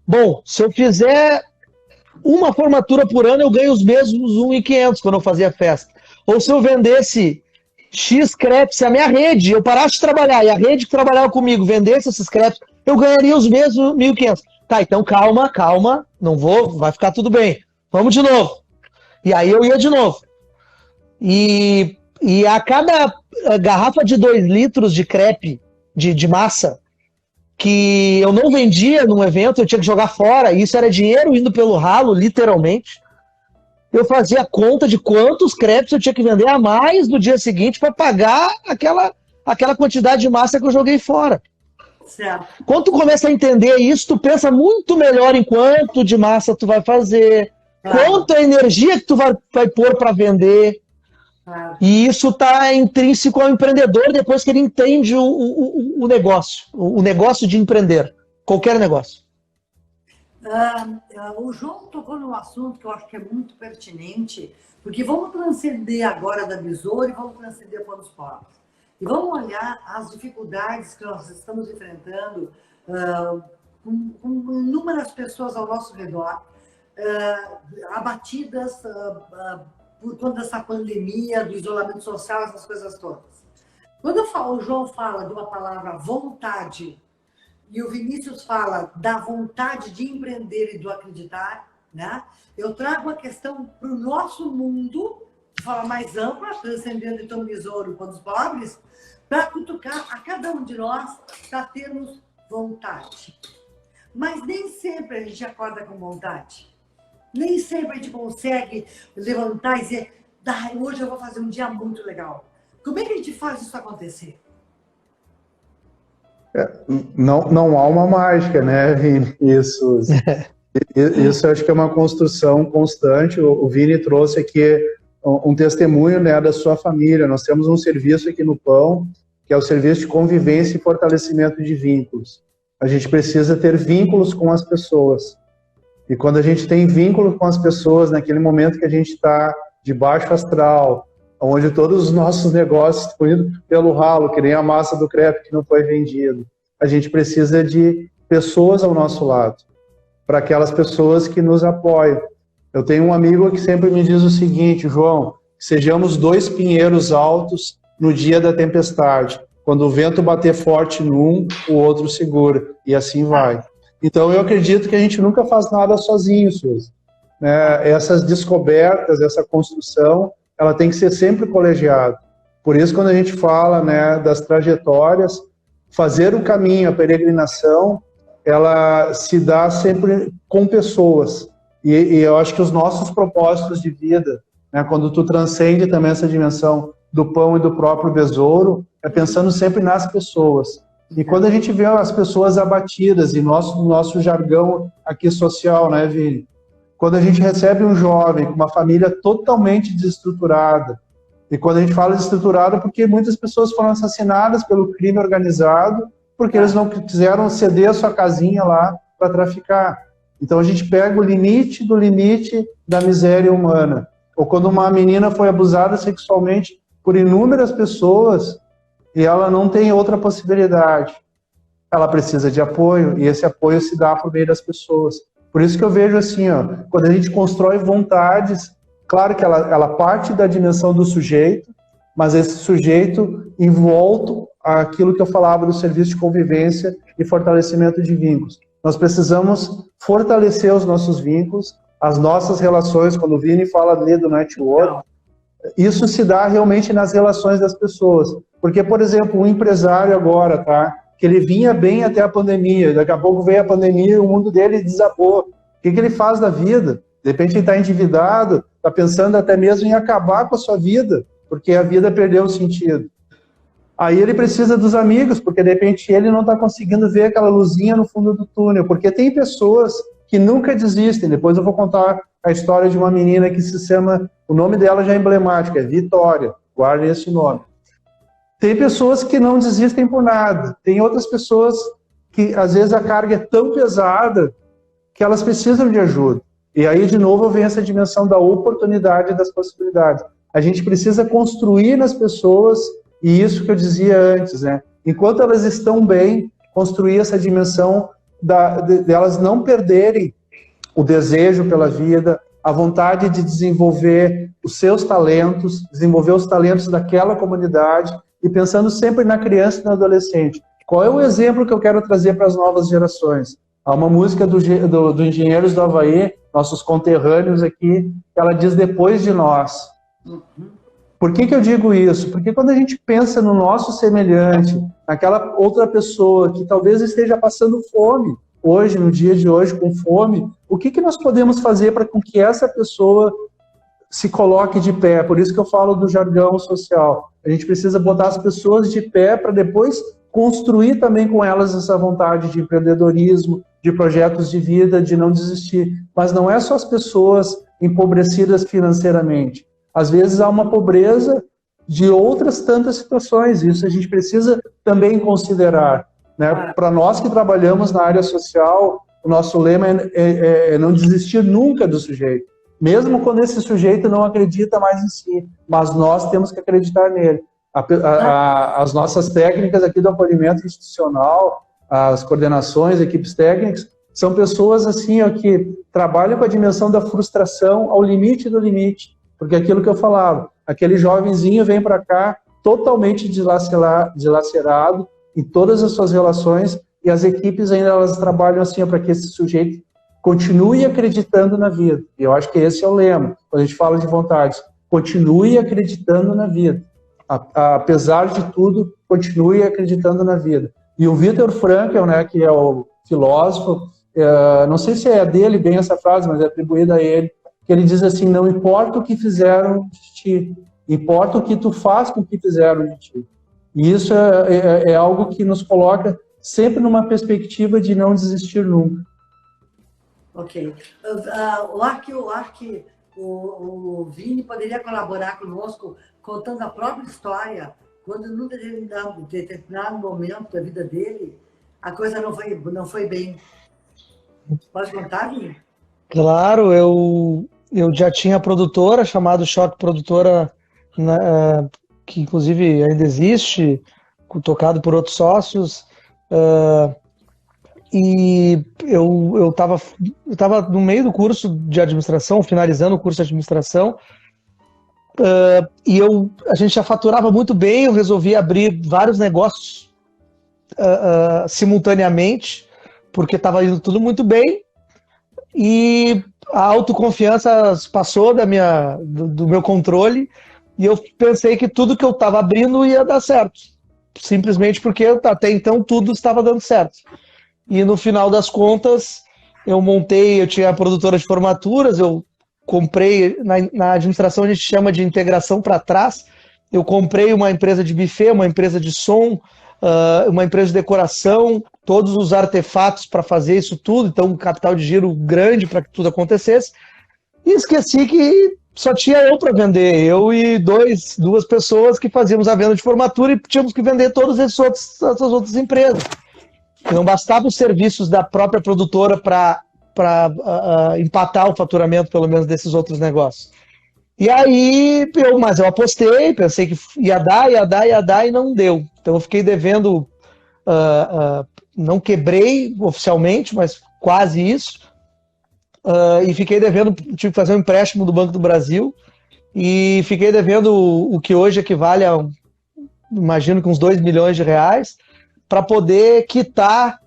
Bom, se eu fizer uma formatura por ano, eu ganho os mesmos R$1.500 quando eu fazia festa. Ou se eu vendesse X crepes, se a minha rede, eu parasse de trabalhar e a rede que trabalhava comigo vendesse esses crepes, eu ganharia os mesmos R$1.500. Tá, então calma, não vou, vai ficar tudo bem. Vamos de novo. E aí eu ia de novo. E a cada garrafa de 2 litros de crepe, de massa, que eu não vendia num evento, eu tinha que jogar fora, e isso era dinheiro indo pelo ralo, literalmente. Eu fazia conta de quantos crepes eu tinha que vender a mais no dia seguinte para pagar aquela quantidade de massa que eu joguei fora. Certo. Quando tu começa a entender isso, tu pensa muito melhor em quanto de massa tu vai fazer, quanto a energia que tu vai pôr para vender. E isso está intrínseco ao empreendedor depois que ele entende o negócio de empreender, qualquer negócio. O João tocou num assunto que eu acho que é muito pertinente, porque vamos transcender agora da Besouro e vamos transcender para os pobres. E vamos olhar as dificuldades que nós estamos enfrentando com inúmeras pessoas ao nosso redor, abatidas por conta dessa pandemia, do isolamento social, essas coisas todas. Quando o João fala de uma palavra vontade, e o Vinícius fala da vontade de empreender e do acreditar, né? Eu trago a questão para o nosso mundo, de forma mais ampla, transcendendo então o Besouro para os pobres, para cutucar a cada um de nós para termos vontade. Mas nem sempre a gente acorda com vontade. Nem sempre a gente consegue levantar e dizer, hoje eu vou fazer um dia muito legal. Como é que a gente faz isso acontecer? Não há uma mágica, né, Vini? Isso eu acho que é uma construção constante. O Vini trouxe aqui um testemunho, né, da sua família. Nós temos um serviço aqui no Pão, que é o serviço de convivência e fortalecimento de vínculos. A gente precisa ter vínculos com as pessoas. E quando a gente tem vínculo com as pessoas, naquele momento que a gente está de baixo astral, onde todos os nossos negócios estão indo pelo ralo, que nem a massa do crepe que não foi vendido, a gente precisa de pessoas ao nosso lado, para aquelas pessoas que nos apoiam. Eu tenho um amigo que sempre me diz o seguinte, João, sejamos 2 pinheiros altos no dia da tempestade. Quando o vento bater forte num, o outro segura, e assim vai. Então, eu acredito que a gente nunca faz nada sozinho, Suzy. Essas descobertas, essa construção, ela tem que ser sempre colegiada. Por isso, quando a gente fala, né, das trajetórias, fazer o caminho, a peregrinação, ela se dá sempre com pessoas. E eu acho que os nossos propósitos de vida, né, quando tu transcende também essa dimensão do pão e do próprio besouro, é pensando sempre nas pessoas. E quando a gente vê as pessoas abatidas, e nosso jargão aqui social, né, Vini? Quando a gente recebe um jovem com uma família totalmente desestruturada, e quando a gente fala desestruturada, porque muitas pessoas foram assassinadas pelo crime organizado, porque eles não quiseram ceder a sua casinha lá para traficar. Então a gente pega o limite do limite da miséria humana. Ou quando uma menina foi abusada sexualmente por inúmeras pessoas, e ela não tem outra possibilidade. Ela precisa de apoio, e esse apoio se dá por meio das pessoas. Por isso que eu vejo assim, quando a gente constrói vontades, claro que ela parte da dimensão do sujeito, mas esse sujeito envolto àquilo que eu falava do serviço de convivência e fortalecimento de vínculos. Nós precisamos fortalecer os nossos vínculos, as nossas relações. Quando o Vini fala ali do network, Isso se dá realmente nas relações das pessoas. Porque, por exemplo, um empresário agora, tá? Que ele vinha bem até a pandemia, daqui a pouco veio a pandemia e o mundo dele desabou. O que ele faz da vida? De repente ele está endividado, está pensando até mesmo em acabar com a sua vida, porque a vida perdeu o sentido. Aí ele precisa dos amigos, porque de repente ele não está conseguindo ver aquela luzinha no fundo do túnel, porque tem pessoas que nunca desistem. Depois eu vou contar a história de uma menina que se chama, o nome dela já é emblemático, é Vitória, guardem esse nome. Tem pessoas que não desistem por nada, tem outras pessoas que às vezes a carga é tão pesada que elas precisam de ajuda. E aí de novo vem essa dimensão da oportunidade e das possibilidades. A gente precisa construir nas pessoas, e isso que eu dizia antes, né? Enquanto elas estão bem, construir essa dimensão delas não perderem o desejo pela vida, a vontade de desenvolver os seus talentos, desenvolver os talentos daquela comunidade, e pensando sempre na criança e no adolescente. Qual é o exemplo que eu quero trazer para as novas gerações? Há uma música do Engenheiros do Havaí, nossos conterrâneos aqui, ela diz depois de nós. Por que eu digo isso? Porque quando a gente pensa no nosso semelhante, naquela outra pessoa que talvez esteja passando fome, hoje, no dia de hoje, com fome, o que nós podemos fazer para que essa pessoa se coloque de pé? Por isso que eu falo do jargão social. A gente precisa botar as pessoas de pé para depois construir também com elas essa vontade de empreendedorismo, de projetos de vida, de não desistir. Mas não é só as pessoas empobrecidas financeiramente. Às vezes há uma pobreza de outras tantas situações. Isso a gente precisa também considerar, né? Para nós que trabalhamos na área social, o nosso lema é não desistir nunca do sujeito. Mesmo quando esse sujeito não acredita mais em si, mas nós temos que acreditar nele. As nossas técnicas aqui do acolhimento institucional, as coordenações, equipes técnicas, são pessoas assim, ó, que trabalham com a dimensão da frustração ao limite do limite. Porque aquilo que eu falava, aquele jovenzinho vem para cá totalmente dilacerado em todas as suas relações, e as equipes ainda elas trabalham assim para que esse sujeito continue acreditando na vida. E eu acho que esse é o lema, quando a gente fala de vontades. Continue acreditando na vida. Apesar de tudo, continue acreditando na vida. E o Viktor Frankl, né, que é o filósofo, não sei se é dele bem essa frase, mas é atribuída a ele, que ele diz assim: não importa o que fizeram de ti, importa o que tu faz com o que fizeram de ti. E isso é algo que nos coloca sempre numa perspectiva de não desistir nunca. Ok. O Vini poderia colaborar conosco contando a própria história, quando num determinado momento da vida dele, a coisa não foi bem. Pode contar, Vini? Claro, eu já tinha produtora, chamada Choque Produtora, que inclusive ainda existe, tocado por outros sócios, e eu estava no meio do curso de administração, finalizando o curso de administração, e a gente já faturava muito bem, eu resolvi abrir vários negócios simultaneamente, porque estava indo tudo muito bem, e a autoconfiança passou do meu controle, e eu pensei que tudo que eu estava abrindo ia dar certo, simplesmente porque até então tudo estava dando certo. E no final das contas, eu tinha a produtora de formaturas, eu comprei, na administração a gente chama de integração para trás, eu comprei uma empresa de buffet, uma empresa de som, uma empresa de decoração, todos os artefatos para fazer isso tudo, então um capital de giro grande para que tudo acontecesse, e esqueci que só tinha eu para vender, eu e duas pessoas que fazíamos a venda de formatura e tínhamos que vender todas essas outras empresas. Não bastava os serviços da própria produtora para empatar o faturamento, pelo menos, desses outros negócios. E aí, mas eu apostei, pensei que ia dar e não deu. Então eu fiquei devendo, não quebrei oficialmente, mas quase isso. E fiquei devendo, tive que fazer um empréstimo do Banco do Brasil, e fiquei devendo o que hoje equivale a, imagino que uns 2 milhões de reais, para poder quitar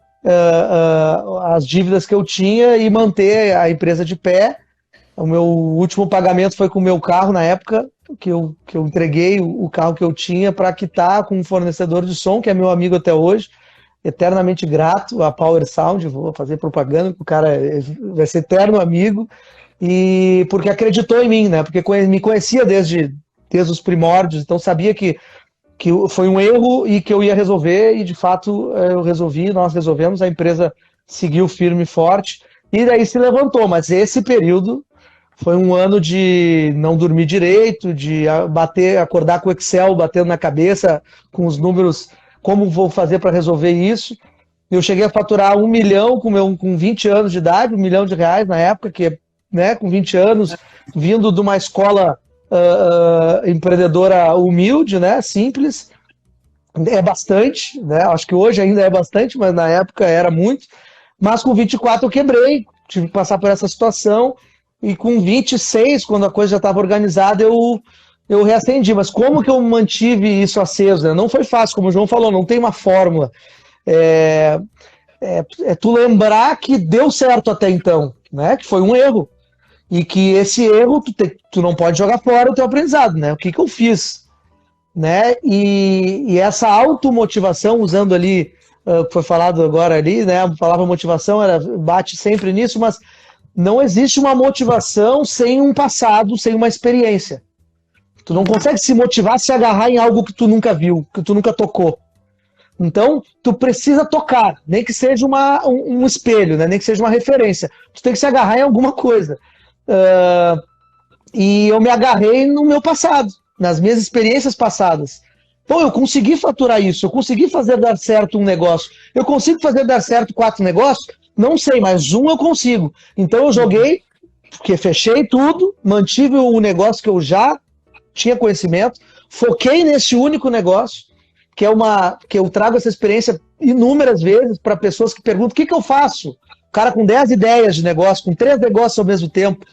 as dívidas que eu tinha e manter a empresa de pé. O meu último pagamento foi com o meu carro na época, que eu entreguei o carro que eu tinha para quitar com um fornecedor de som, que é meu amigo até hoje, eternamente grato, a Power Sound, vou fazer propaganda, o cara vai ser eterno amigo, e porque acreditou em mim, né? Porque me conhecia desde os primórdios, então sabia que foi um erro e que eu ia resolver, e de fato eu resolvi, nós resolvemos, a empresa seguiu firme e forte, e daí se levantou, mas esse período foi um ano de não dormir direito, de acordar com o Excel batendo na cabeça, com os números, como vou fazer para resolver isso. Eu cheguei a faturar 1 milhão com 20 anos de idade, R$ 1 milhão na época, que, né, com 20 anos, vindo de uma escola empreendedora humilde, né, simples. É bastante, né? Acho que hoje ainda é bastante, mas na época era muito. Mas com 24 eu quebrei, tive que passar por essa situação, e com 26, quando a coisa já estava organizada, eu reacendi. Mas como que eu mantive isso aceso? Né? Não foi fácil, como o João falou, não tem uma fórmula. É tu lembrar que deu certo até então, né? Que foi um erro. E que esse erro, tu não pode jogar fora o teu aprendizado, né? O que eu fiz? Né? E essa automotivação, usando ali, foi falado agora ali, né? A palavra motivação bate sempre nisso, mas não existe uma motivação sem um passado, sem uma experiência. Tu não consegue se motivar se agarrar em algo que tu nunca viu, que tu nunca tocou. Então, tu precisa tocar, nem que seja um espelho, né? Nem que seja uma referência. Tu tem que se agarrar em alguma coisa. E eu me agarrei no meu passado, nas minhas experiências passadas. Pô, eu consegui faturar isso, eu consegui fazer dar certo um negócio. Eu consigo fazer dar certo 4 negócios? Não sei, mas um eu consigo. Então eu joguei, porque fechei tudo, mantive o negócio que eu já tinha conhecimento, foquei nesse único negócio, que eu trago essa experiência inúmeras vezes para pessoas que perguntam: o que eu faço? O cara com 10 ideias de negócio, com 3 negócios ao mesmo tempo.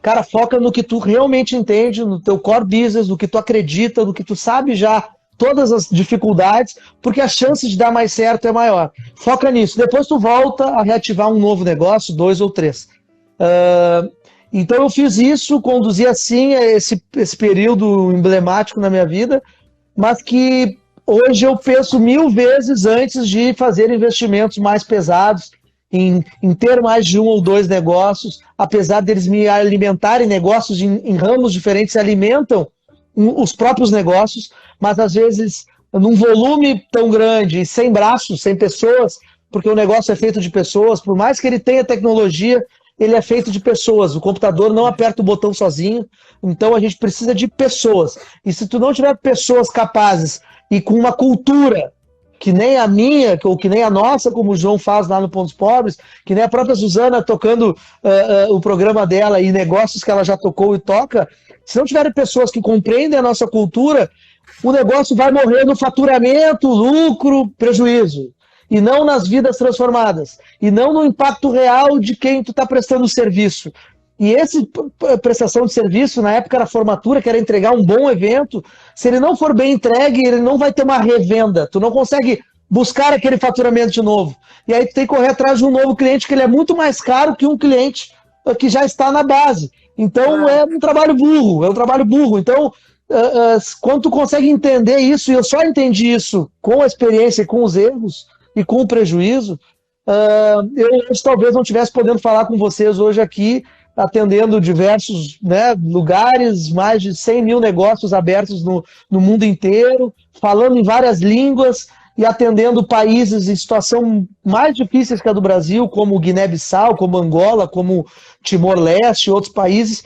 Cara, foca no que tu realmente entende, no teu core business, no que tu acredita, no que tu sabe já, todas as dificuldades, porque a chance de dar mais certo é maior. Foca nisso. Depois tu volta a reativar um novo negócio, 2 ou 3. Então eu fiz isso, conduzi assim esse período emblemático na minha vida, mas que hoje eu penso 1000 vezes antes de fazer investimentos mais pesados, em ter mais de 1 ou 2 negócios, apesar deles me alimentarem, negócios em ramos diferentes se alimentam os próprios negócios, mas às vezes num volume tão grande, sem braços, sem pessoas, porque o negócio é feito de pessoas, por mais que ele tenha tecnologia, ele é feito de pessoas, o computador não aperta o botão sozinho, então a gente precisa de pessoas, e se tu não tiver pessoas capazes e com uma cultura que nem a minha, ou que nem a nossa, como o João faz lá no Pontos Pobres, que nem a própria Suzana tocando o programa dela e negócios que ela já tocou e toca, se não tiverem pessoas que compreendem a nossa cultura, o negócio vai morrer no faturamento, lucro, prejuízo, e não nas vidas transformadas, e não no impacto real de quem tu está prestando serviço. E esse prestação de serviço, na época era formatura, que era entregar um bom evento, se ele não for bem entregue, ele não vai ter uma revenda. Tu não consegue buscar aquele faturamento de novo. E aí tu tem que correr atrás de um novo cliente, que ele é muito mais caro que um cliente que já está na base. Então é um trabalho burro, Então, quando tu consegue entender isso, e eu só entendi isso com a experiência e com os erros e com o prejuízo, eu talvez não estivesse podendo falar com vocês hoje aqui, atendendo diversos, né, lugares, mais de 100 mil negócios abertos no mundo inteiro, falando em várias línguas e atendendo países em situação mais difíceis que a do Brasil, como Guiné-Bissau, como Angola, como Timor-Leste e outros países,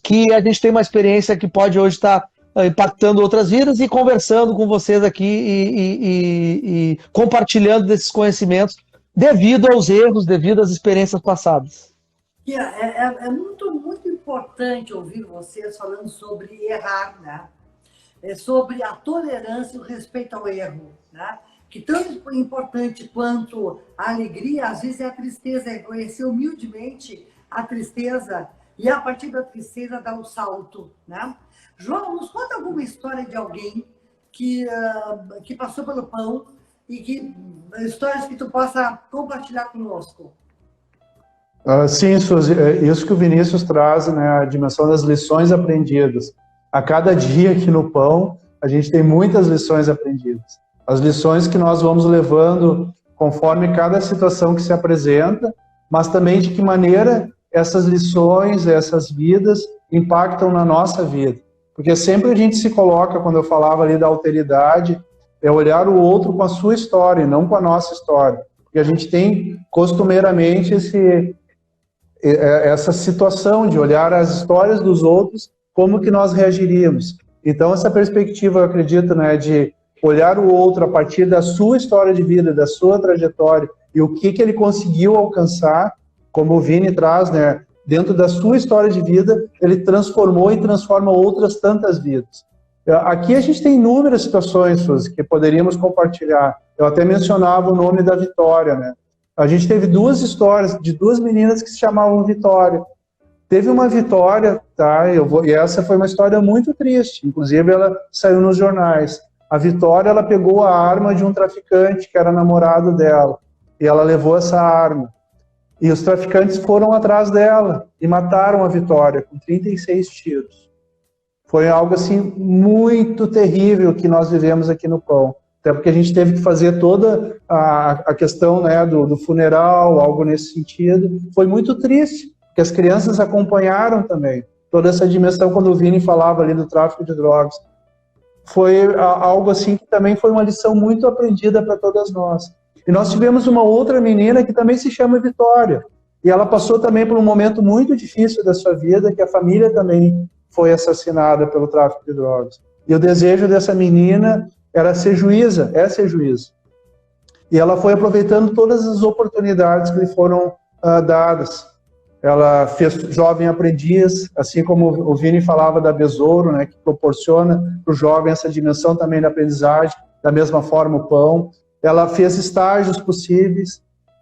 que a gente tem uma experiência que pode hoje estar impactando outras vidas, e conversando com vocês aqui e compartilhando desses conhecimentos devido aos erros, devido às experiências passadas. É muito importante ouvir vocês falando sobre errar, né? Sobre a tolerância e o respeito ao erro, né? Que tão importante quanto a alegria, às vezes é a tristeza, é conhecer humildemente a tristeza e a partir da tristeza dar o salto, né? João, nos conta alguma história de alguém que passou pelo pão e histórias que tu possa compartilhar conosco. Sim, Suzy, isso que o Vinícius traz, né, a dimensão das lições aprendidas. A cada dia aqui no Pão, a gente tem muitas lições aprendidas. As lições que nós vamos levando conforme cada situação que se apresenta, mas também de que maneira essas lições, essas vidas impactam na nossa vida. Porque sempre a gente se coloca, quando eu falava ali da alteridade, é olhar o outro com a sua história e não com a nossa história. E a gente tem costumeiramente essa situação de olhar as histórias dos outros, como que nós reagiríamos. Então essa perspectiva, eu acredito, né, de olhar o outro a partir da sua história de vida, da sua trajetória e o que ele conseguiu alcançar, como o Vini traz, né, dentro da sua história de vida, ele transformou e transforma outras tantas vidas. Aqui a gente tem inúmeras situações, Suzy, que poderíamos compartilhar. Eu até mencionava o nome da Vitória, né? A gente teve duas histórias de duas meninas que se chamavam Vitória. Teve uma Vitória, tá? E essa foi uma história muito triste, inclusive ela saiu nos jornais. A Vitória, ela pegou a arma de um traficante que era namorado dela, e ela levou essa arma. E os traficantes foram atrás dela e mataram a Vitória com 36 tiros. Foi algo assim muito terrível que nós vivemos aqui no Pão. Até porque a gente teve que fazer toda a questão, né, do funeral, algo nesse sentido. Foi muito triste, porque as crianças acompanharam também toda essa dimensão quando o Vini falava ali do tráfico de drogas. Foi algo assim que também foi uma lição muito aprendida para todas nós. E nós tivemos uma outra menina que também se chama Vitória. E ela passou também por um momento muito difícil da sua vida, que a família também foi assassinada pelo tráfico de drogas. E o desejo dessa menina era ser juíza, é ser juíza. E ela foi aproveitando todas as oportunidades que lhe foram dadas. Ela fez jovem aprendiz, assim como o Vini falava da Besouro, né, que proporciona para o jovem essa dimensão também da aprendizagem, da mesma forma o Pão. Ela fez estágios possíveis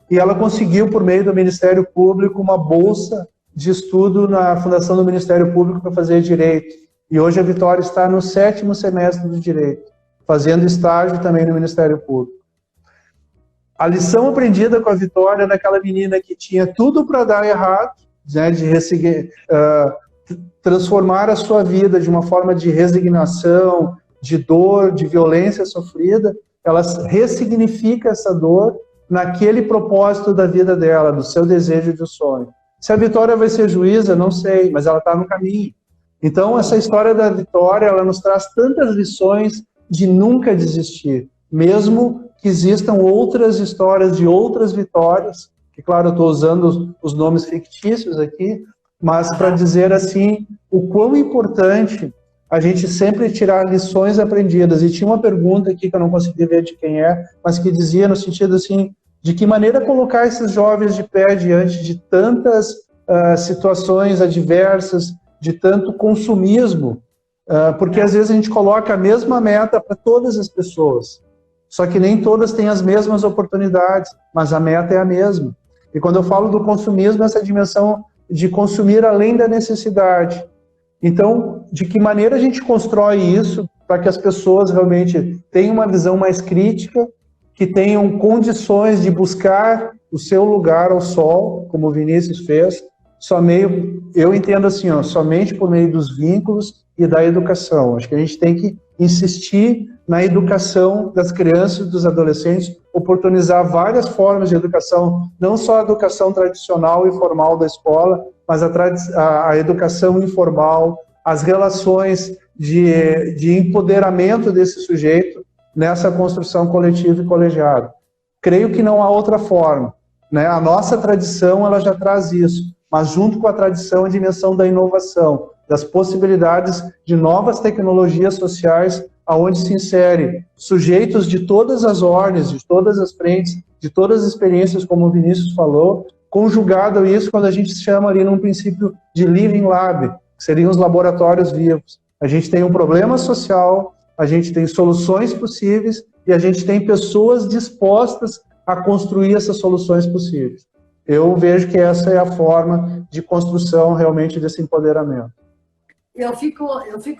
e ela conseguiu, por meio do Ministério Público, uma bolsa de estudo na Fundação do Ministério Público para fazer Direito. E hoje a Vitória está no 7º semestre do Direito, fazendo estágio também no Ministério Público. A lição aprendida com a Vitória daquela menina que tinha tudo para dar errado, né, de transformar a sua vida de uma forma de resignação, de dor, de violência sofrida, ela ressignifica essa dor naquele propósito da vida dela, do seu desejo e do sonho. Se a Vitória vai ser juíza, não sei, mas ela está no caminho. Então, essa história da Vitória, ela nos traz tantas lições de nunca desistir, mesmo que existam outras histórias de outras vitórias, que, claro, eu estou usando os nomes fictícios aqui, mas para dizer, assim, o quão importante a gente sempre tirar lições aprendidas. E tinha uma pergunta aqui que eu não consegui ver de quem é, mas que dizia no sentido assim, de que maneira colocar esses jovens de pé diante de tantas situações adversas, de tanto consumismo, porque às vezes a gente coloca a mesma meta para todas as pessoas, só que nem todas têm as mesmas oportunidades, mas a meta é a mesma. E quando eu falo do consumismo, essa dimensão de consumir além da necessidade. Então, de que maneira a gente constrói isso para que as pessoas realmente tenham uma visão mais crítica, que tenham condições de buscar o seu lugar ao sol, como o Vinícius fez, eu entendo assim, somente por meio dos vínculos e da educação. Acho que a gente tem que insistir na educação das crianças e dos adolescentes, oportunizar várias formas de educação, não só a educação tradicional e formal da escola, mas a educação informal, as relações de empoderamento desse sujeito nessa construção coletiva e colegiada. Creio que não há outra forma, né? A nossa tradição, ela já traz isso, mas junto com a tradição, a dimensão da inovação, das possibilidades de novas tecnologias sociais, aonde se insere sujeitos de todas as ordens, de todas as frentes, de todas as experiências, como o Vinícius falou, conjugado a isso quando a gente chama ali num princípio de Living Lab, que seriam os laboratórios vivos. A gente tem um problema social, a gente tem soluções possíveis e a gente tem pessoas dispostas a construir essas soluções possíveis. Eu vejo que essa é a forma de construção realmente desse empoderamento. Eu fico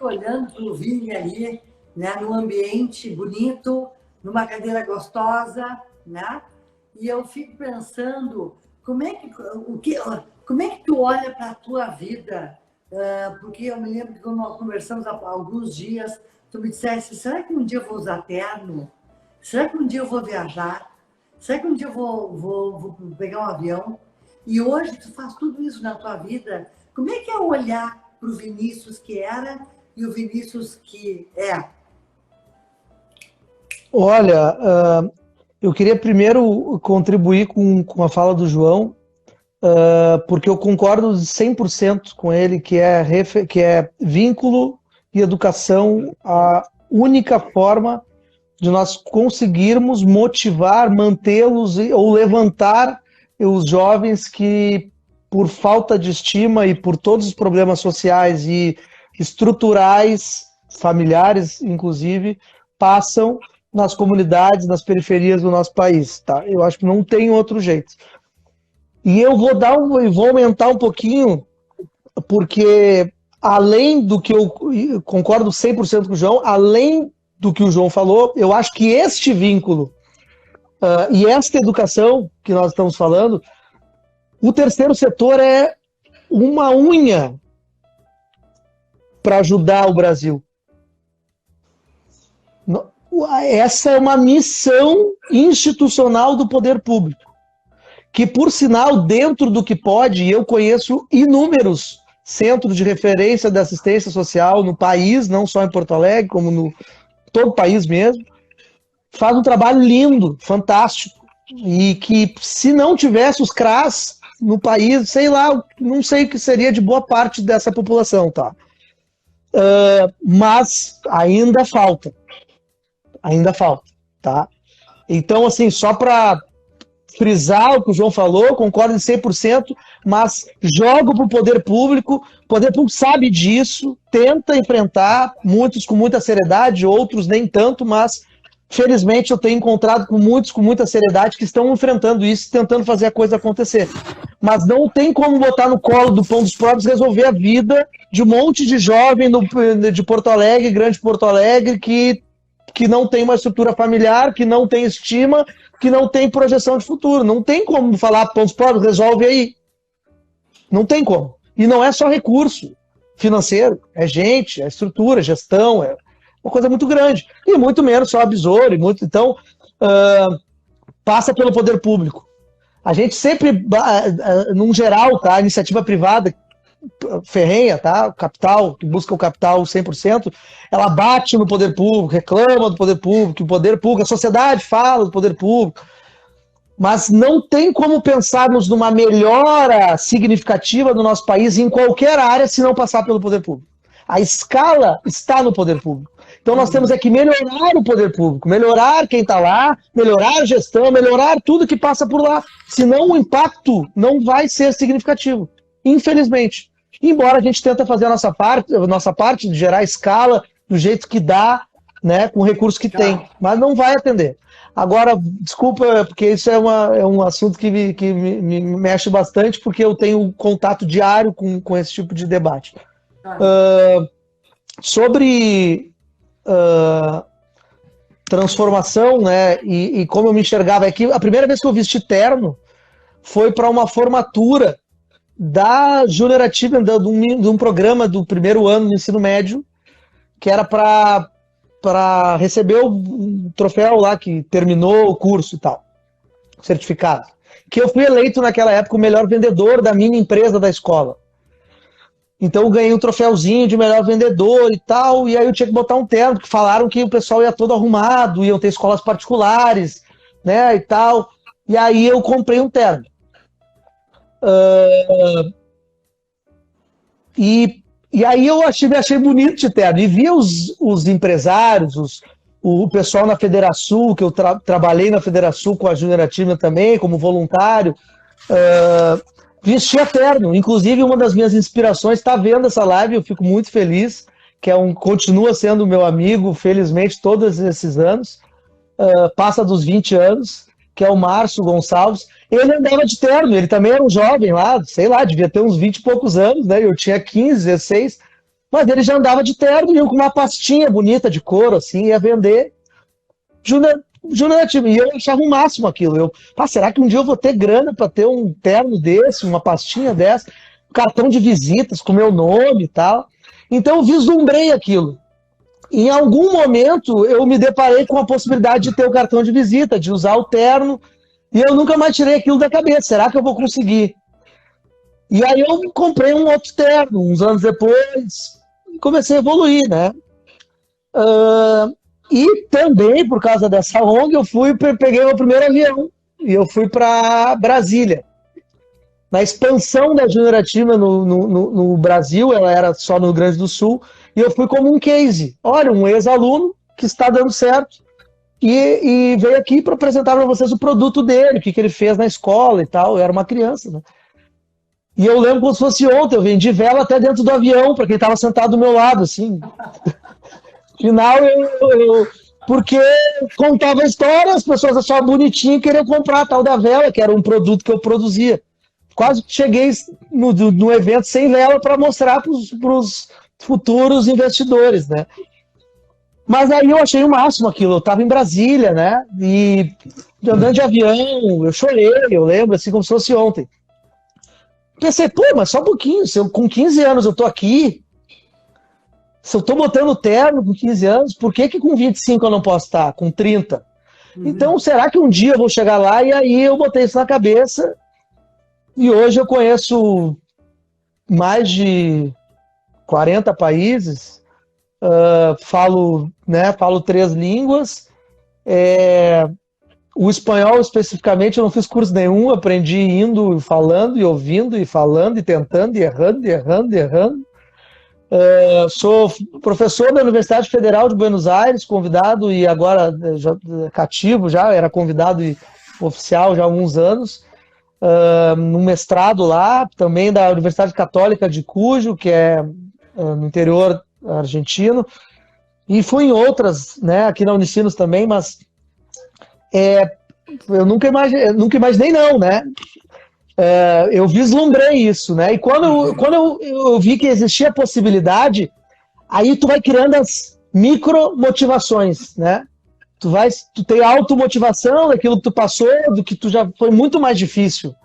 olhando para o Vini ali, né, num ambiente bonito, numa cadeira gostosa, né? E eu fico pensando como é que tu olha para a tua vida porque eu me lembro que quando nós conversamos há alguns dias, tu me disseste, será que um dia eu vou usar terno? Será que um dia eu vou viajar? Será que um dia eu vou pegar um avião? E hoje tu faz tudo isso na tua vida. Como é que é olhar para o Vinícius que era e o Vinícius que é? Olha, eu queria primeiro contribuir com a fala do João, porque eu concordo 100% com ele, que é vínculo e educação a única forma de nós conseguirmos motivar, mantê-los ou levantar os jovens que, por falta de estima e por todos os problemas sociais e estruturais, familiares, inclusive, passam nas comunidades, nas periferias do nosso país, tá? Eu acho que não tem outro jeito. E eu vou aumentar um pouquinho, porque além do que eu concordo 100% com o João, além do que o João falou, eu acho que este vínculo e esta educação que nós estamos falando, o terceiro setor é uma unha para ajudar o Brasil. Essa é uma missão institucional do poder público, que, por sinal, dentro do que pode, eu conheço inúmeros centros de referência de assistência social no país, não só em Porto Alegre, como no todo o país mesmo, faz um trabalho lindo, fantástico, e que, se não tivesse os CRAS no país, sei lá, não sei o que seria de boa parte dessa população, tá? Mas ainda falta, tá? Então, assim, só para frisar o que o João falou, concordo em 100%, mas jogo para o poder público sabe disso, tenta enfrentar, muitos com muita seriedade, outros nem tanto, mas felizmente eu tenho encontrado com muitos com muita seriedade que estão enfrentando isso, tentando fazer a coisa acontecer. Mas não tem como botar no colo do pão dos próprios resolver a vida de um monte de jovem de Porto Alegre, Grande Porto Alegre, que não tem uma estrutura familiar, que não tem estima, que não tem projeção de futuro. Não tem como falar para os pobres, resolve aí. Não tem como. E não é só recurso financeiro, é gente, é estrutura, gestão, é uma coisa muito grande. E muito menos só besouro. Então, passa pelo poder público. A gente sempre, num geral, tá, a iniciativa privada ferrenha, tá? O capital, que busca o capital 100%, ela bate no poder público, reclama do poder público, a sociedade fala do poder público, mas não tem como pensarmos numa melhora significativa do nosso país em qualquer área se não passar pelo poder público. A escala está no poder público. Então nós temos que melhorar o poder público, melhorar quem está lá, melhorar a gestão, melhorar tudo que passa por lá, senão o impacto não vai ser significativo, infelizmente. Embora a gente tenta fazer a nossa parte de gerar escala do jeito que dá, né, com o recurso que tem, mas não vai atender. Agora, desculpa, porque isso é um assunto que me mexe bastante, porque eu tenho contato diário com esse tipo de debate. Sobre transformação, né, e como eu me enxergava aqui, a primeira vez que eu vesti terno foi para uma formatura da Junior Achievement, de um programa do primeiro ano do ensino médio, que era para receber o troféu lá, que terminou o curso e tal, certificado. Que eu fui eleito naquela época o melhor vendedor da minha empresa da escola. Então eu ganhei um troféuzinho de melhor vendedor e tal, e aí eu tinha que botar um terno, porque falaram que o pessoal ia todo arrumado, iam ter escolas particulares, né, e tal. E aí eu comprei um terno. E aí eu achei bonito de terno. E via os empresários, o pessoal na Federação, que eu trabalhei na Federação com a Junior Achievement também, como voluntário, vestia terno. Inclusive, uma das minhas inspirações está vendo essa live, eu fico muito feliz, que continua sendo meu amigo, felizmente, todos esses anos, passa dos 20 anos, que é o Márcio Gonçalves. Ele andava de terno, ele também era um jovem lá, sei lá, devia ter uns 20 e poucos anos, né? Eu tinha 15, 16, mas ele já andava de terno, e com uma pastinha bonita de couro, assim, ia vender Junior Achievement. E eu achava o máximo aquilo. Será que um dia eu vou ter grana para ter um terno desse, uma pastinha dessa? cartão de visitas com meu nome e tal. Então eu vislumbrei aquilo. Em algum momento eu me deparei com a possibilidade de ter o cartão de visita, de usar o terno, e eu nunca mais tirei aquilo da cabeça. Será que eu vou conseguir? E aí eu comprei um outro terno, uns anos depois, e comecei a evoluir, né? E também, por causa dessa ONG, peguei meu primeiro avião, e eu fui para Brasília. Na expansão da Júnior Ativa no Brasil, ela era só no Rio Grande do Sul, e eu fui como um case. Olha, um ex-aluno que está dando certo, e veio aqui para apresentar para vocês o produto dele, o que ele fez na escola e tal. Eu era uma criança, né? E eu lembro como se fosse ontem, eu vendi vela até dentro do avião, para quem estava sentado do meu lado, assim. Final, porque contava a história, as pessoas achavam bonitinho e queriam comprar a tal da vela, que era um produto que eu produzia. Quase cheguei no evento sem vela para mostrar para os futuros investidores, né? Mas aí eu achei o máximo aquilo. Eu estava em Brasília, né? E andando de avião, eu chorei, eu lembro, assim como se fosse ontem. Pensei, pô, mas só um pouquinho, se eu, com 15 anos eu tô aqui, se eu tô botando terno com 15 anos, por que com 25 eu não posso estar? Com 30? Então, será que um dia eu vou chegar lá? E aí eu botei isso na cabeça. E hoje eu conheço mais de 40 países, falo 3 línguas. O espanhol, especificamente, eu não fiz curso nenhum, aprendi indo, falando e ouvindo, e falando, e tentando, e errando. Sou professor da Universidade Federal de Buenos Aires, convidado, e agora já, cativo já, era convidado e oficial já há alguns anos. No mestrado lá, também da Universidade Católica de Cujo, que é no interior argentino, e fui em outras, né, aqui na Unicinos também, mas eu nunca imaginei não, né? Eu vislumbrei isso, né? E quando eu vi que existia a possibilidade, aí tu vai criando as micro-motivações, né? Tu tem automotivação daquilo que tu passou, do que tu já foi muito mais difícil,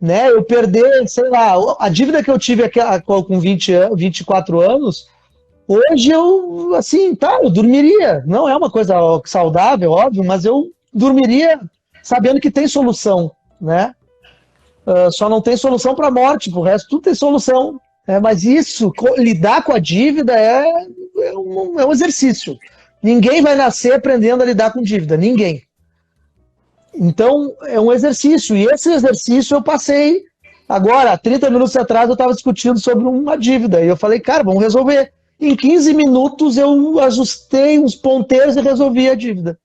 né? Eu perder, sei lá, a dívida que eu tive com 24 anos, hoje eu, assim, eu dormiria. Não é uma coisa saudável, óbvio, mas eu dormiria sabendo que tem solução, né? Só não tem solução para a morte, pro resto tudo tem solução. Mas isso, lidar com a dívida é um exercício. Ninguém vai nascer aprendendo a lidar com dívida, ninguém. Então, é um exercício, e esse exercício eu passei. Agora, 30 minutos atrás, eu estava discutindo sobre uma dívida, e eu falei, cara, vamos resolver. Em 15 minutos, eu ajustei uns ponteiros e resolvi a dívida.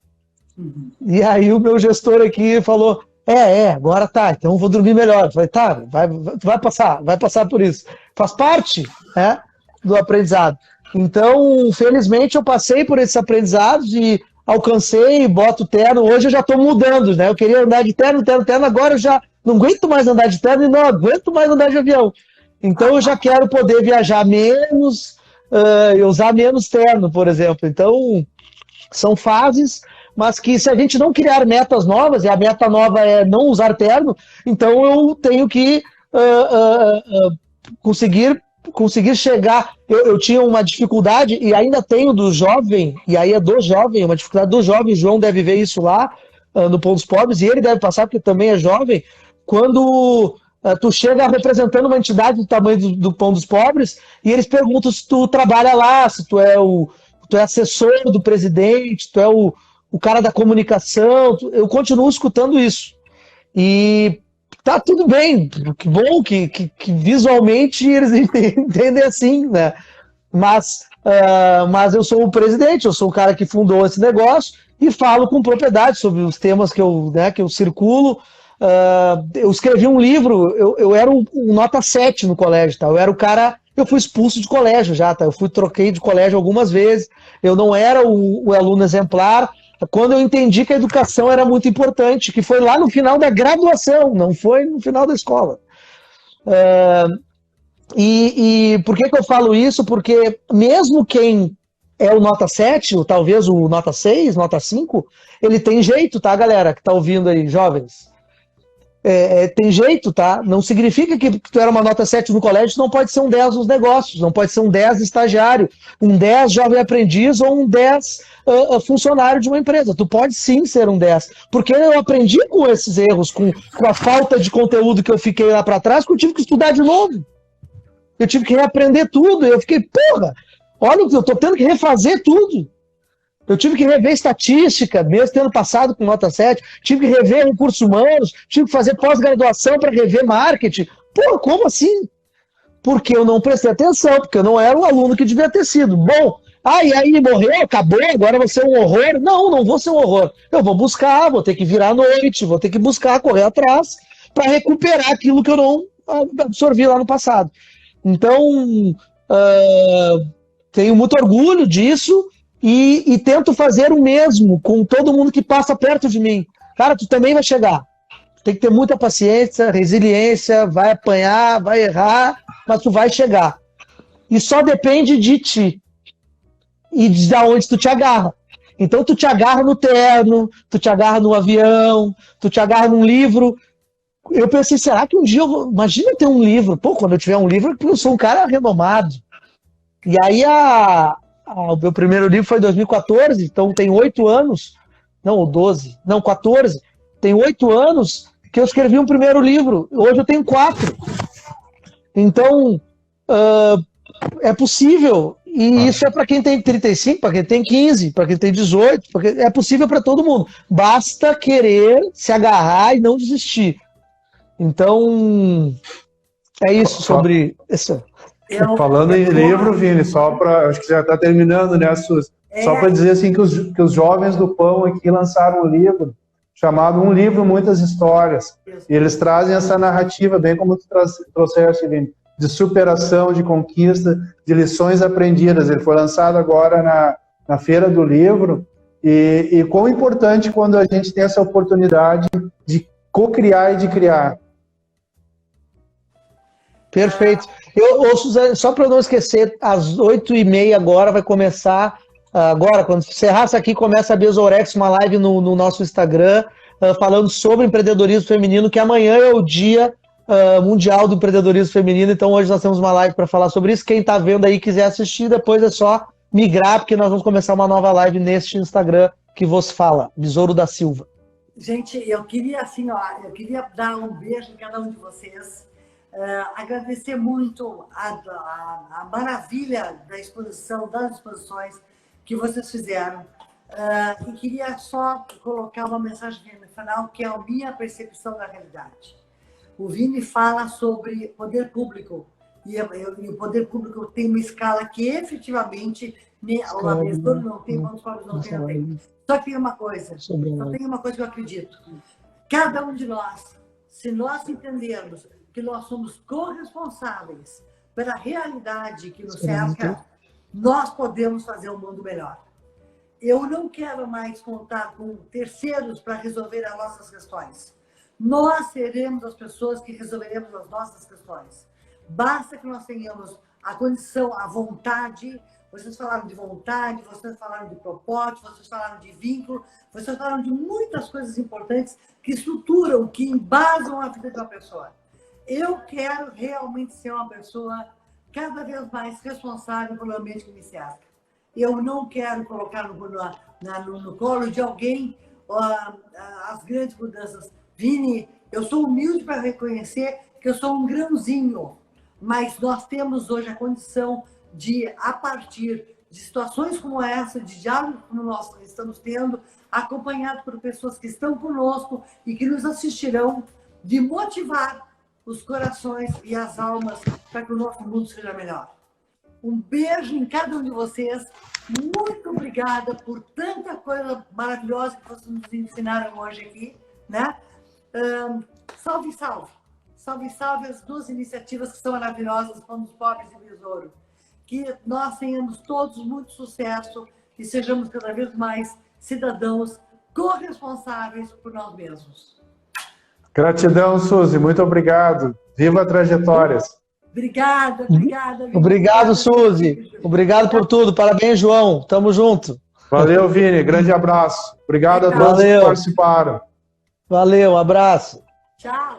E aí o meu gestor aqui falou, agora tá, então eu vou dormir melhor. Eu falei, tá, vai passar por isso. Faz parte, né, do aprendizado. Então, felizmente, eu passei por esses aprendizados e alcancei, boto terno. Hoje eu já estou mudando, né? Eu queria andar de terno, agora eu já não aguento mais andar de terno e não aguento mais andar de avião. Então, eu já quero poder viajar menos e usar menos terno, por exemplo. Então, são fases, mas que se a gente não criar metas novas, e a meta nova é não usar terno, então eu tenho que conseguir chegar. Eu tinha uma dificuldade, e ainda tenho do jovem, e aí é do jovem, uma dificuldade do jovem. O João deve ver isso lá no Pão dos Pobres, e ele deve passar, porque também é jovem, quando tu chega representando uma entidade do tamanho do Pão dos Pobres, e eles perguntam se tu trabalha lá, se tu é assessor do presidente, tu é o cara da comunicação. Eu continuo escutando isso. E tá tudo bem, que bom que visualmente eles entendem assim, né? Mas eu sou o presidente, eu sou o cara que fundou esse negócio e falo com propriedade sobre os temas que eu circulo. Eu escrevi um livro, eu era um nota 7 no colégio, tá? Eu fui expulso de colégio já, tá? Troquei de colégio algumas vezes, eu não era o aluno exemplar. Quando eu entendi que a educação era muito importante, que foi lá no final da graduação, não foi no final da escola. E por que eu falo isso? Porque mesmo quem é o nota 7, ou talvez o nota 6, nota 5, ele tem jeito, tá, galera, que tá ouvindo aí, jovens? tem jeito, tá? Não significa que tu era uma nota 7 no colégio, tu não pode ser um 10 nos negócios, não pode ser um 10 estagiário, um 10 jovem aprendiz ou um 10 funcionário de uma empresa. Tu pode sim ser um 10, porque eu aprendi com esses erros, com a falta de conteúdo que eu fiquei lá para trás, que eu tive que estudar de novo. Eu tive que reaprender tudo, eu fiquei, porra, olha, eu tô tendo que refazer tudo. Eu tive que rever estatística, mesmo tendo passado com nota 7, tive que rever recursos humanos, tive que fazer pós-graduação para rever marketing. Pô, como assim? Porque eu não prestei atenção, porque eu não era o aluno que devia ter sido. Bom, e aí morreu, acabou, agora vou ser um horror. Não vou ser um horror. Eu vou buscar, vou ter que virar à noite, vou ter que buscar, correr atrás, para recuperar aquilo que eu não absorvi lá no passado. Então, tenho muito orgulho disso, e tento fazer o mesmo com todo mundo que passa perto de mim. Cara, tu também vai chegar. Tem que ter muita paciência, resiliência, vai apanhar, vai errar, mas tu vai chegar. E só depende de ti. E de onde tu te agarra. Então tu te agarra no terno, tu te agarra no avião, tu te agarra num livro. Eu pensei, será que um dia eu vou... Imagina ter um livro. Pô, quando eu tiver um livro, eu sou um cara renomado. E aí o meu primeiro livro foi em 2014, então tem 8 anos, não, 12, não, 14, tem 8 anos que eu escrevi um primeiro livro, hoje eu tenho 4. Então, é possível, e isso é para quem tem 35, para quem tem 15, para quem tem 18, porque é possível para todo mundo, basta querer se agarrar e não desistir. Então, é isso sobre isso. Falando em livro, Vini, acho que já está terminando, né, Suzy? Só para dizer assim que os jovens do Pão aqui lançaram um livro chamado Um Livro, Muitas Histórias. E eles trazem essa narrativa, bem como tu trouxeste, Vini, de superação, de conquista, de lições aprendidas. Ele foi lançado agora na Feira do Livro. E quão importante quando a gente tem essa oportunidade de co-criar e de criar. Perfeito. Suzane, só para eu não esquecer, às 8h30 agora vai começar, agora, quando encerrar isso aqui, começa a Besorex, uma live no nosso Instagram, falando sobre empreendedorismo feminino, que amanhã é o Dia Mundial do Empreendedorismo Feminino, então hoje nós temos uma live para falar sobre isso. Quem está vendo aí quiser assistir, depois é só migrar, porque nós vamos começar uma nova live neste Instagram que vos fala, Besouro da Silva. Gente, eu queria dar um beijo em cada um de vocês. Agradecer muito a maravilha da exposição, das exposições que vocês fizeram. E queria só colocar uma mensagem no final, que é a minha percepção da realidade. O Vini fala sobre poder público, e o poder público tem uma escala que efetivamente o Besouro não tem, os pobres não tem. Só que tem uma coisa que eu acredito. Cada um de nós, se nós entendermos que nós somos corresponsáveis pela realidade que nos cerca, nós podemos fazer um mundo melhor. Eu não quero mais contar com terceiros para resolver as nossas questões. Nós seremos as pessoas que resolveremos as nossas questões. Basta que nós tenhamos a condição, a vontade. Vocês falaram de vontade, vocês falaram de propósito, vocês falaram de vínculo, vocês falaram de muitas coisas importantes que estruturam, que embasam a vida de uma pessoa. Eu quero realmente ser uma pessoa cada vez mais responsável pelo ambiente que me cerca. Eu não quero colocar no colo de alguém as grandes mudanças. Vini, eu sou humilde para reconhecer que eu sou um grãozinho, mas nós temos hoje a condição de, a partir de situações como essa, de diálogos como nós estamos tendo, acompanhado por pessoas que estão conosco e que nos assistirão, de motivar os corações e as almas para que o nosso mundo seja melhor. Um beijo em cada um de vocês. Muito obrigada por tanta coisa maravilhosa que vocês nos ensinaram hoje aqui, né? Salve, salve. Salve, salve as duas iniciativas que são maravilhosas, como os Pobres e Besouro. Que nós tenhamos todos muito sucesso e sejamos cada vez mais cidadãos corresponsáveis por nós mesmos. Gratidão, Suzy. Muito obrigado. Viva Trajetórias. Obrigada. Obrigado, Suzy. Obrigado por tudo. Parabéns, João. Tamo junto. Valeu, Vini. Grande abraço. Obrigado a todos que participaram. Valeu, um abraço. Tchau.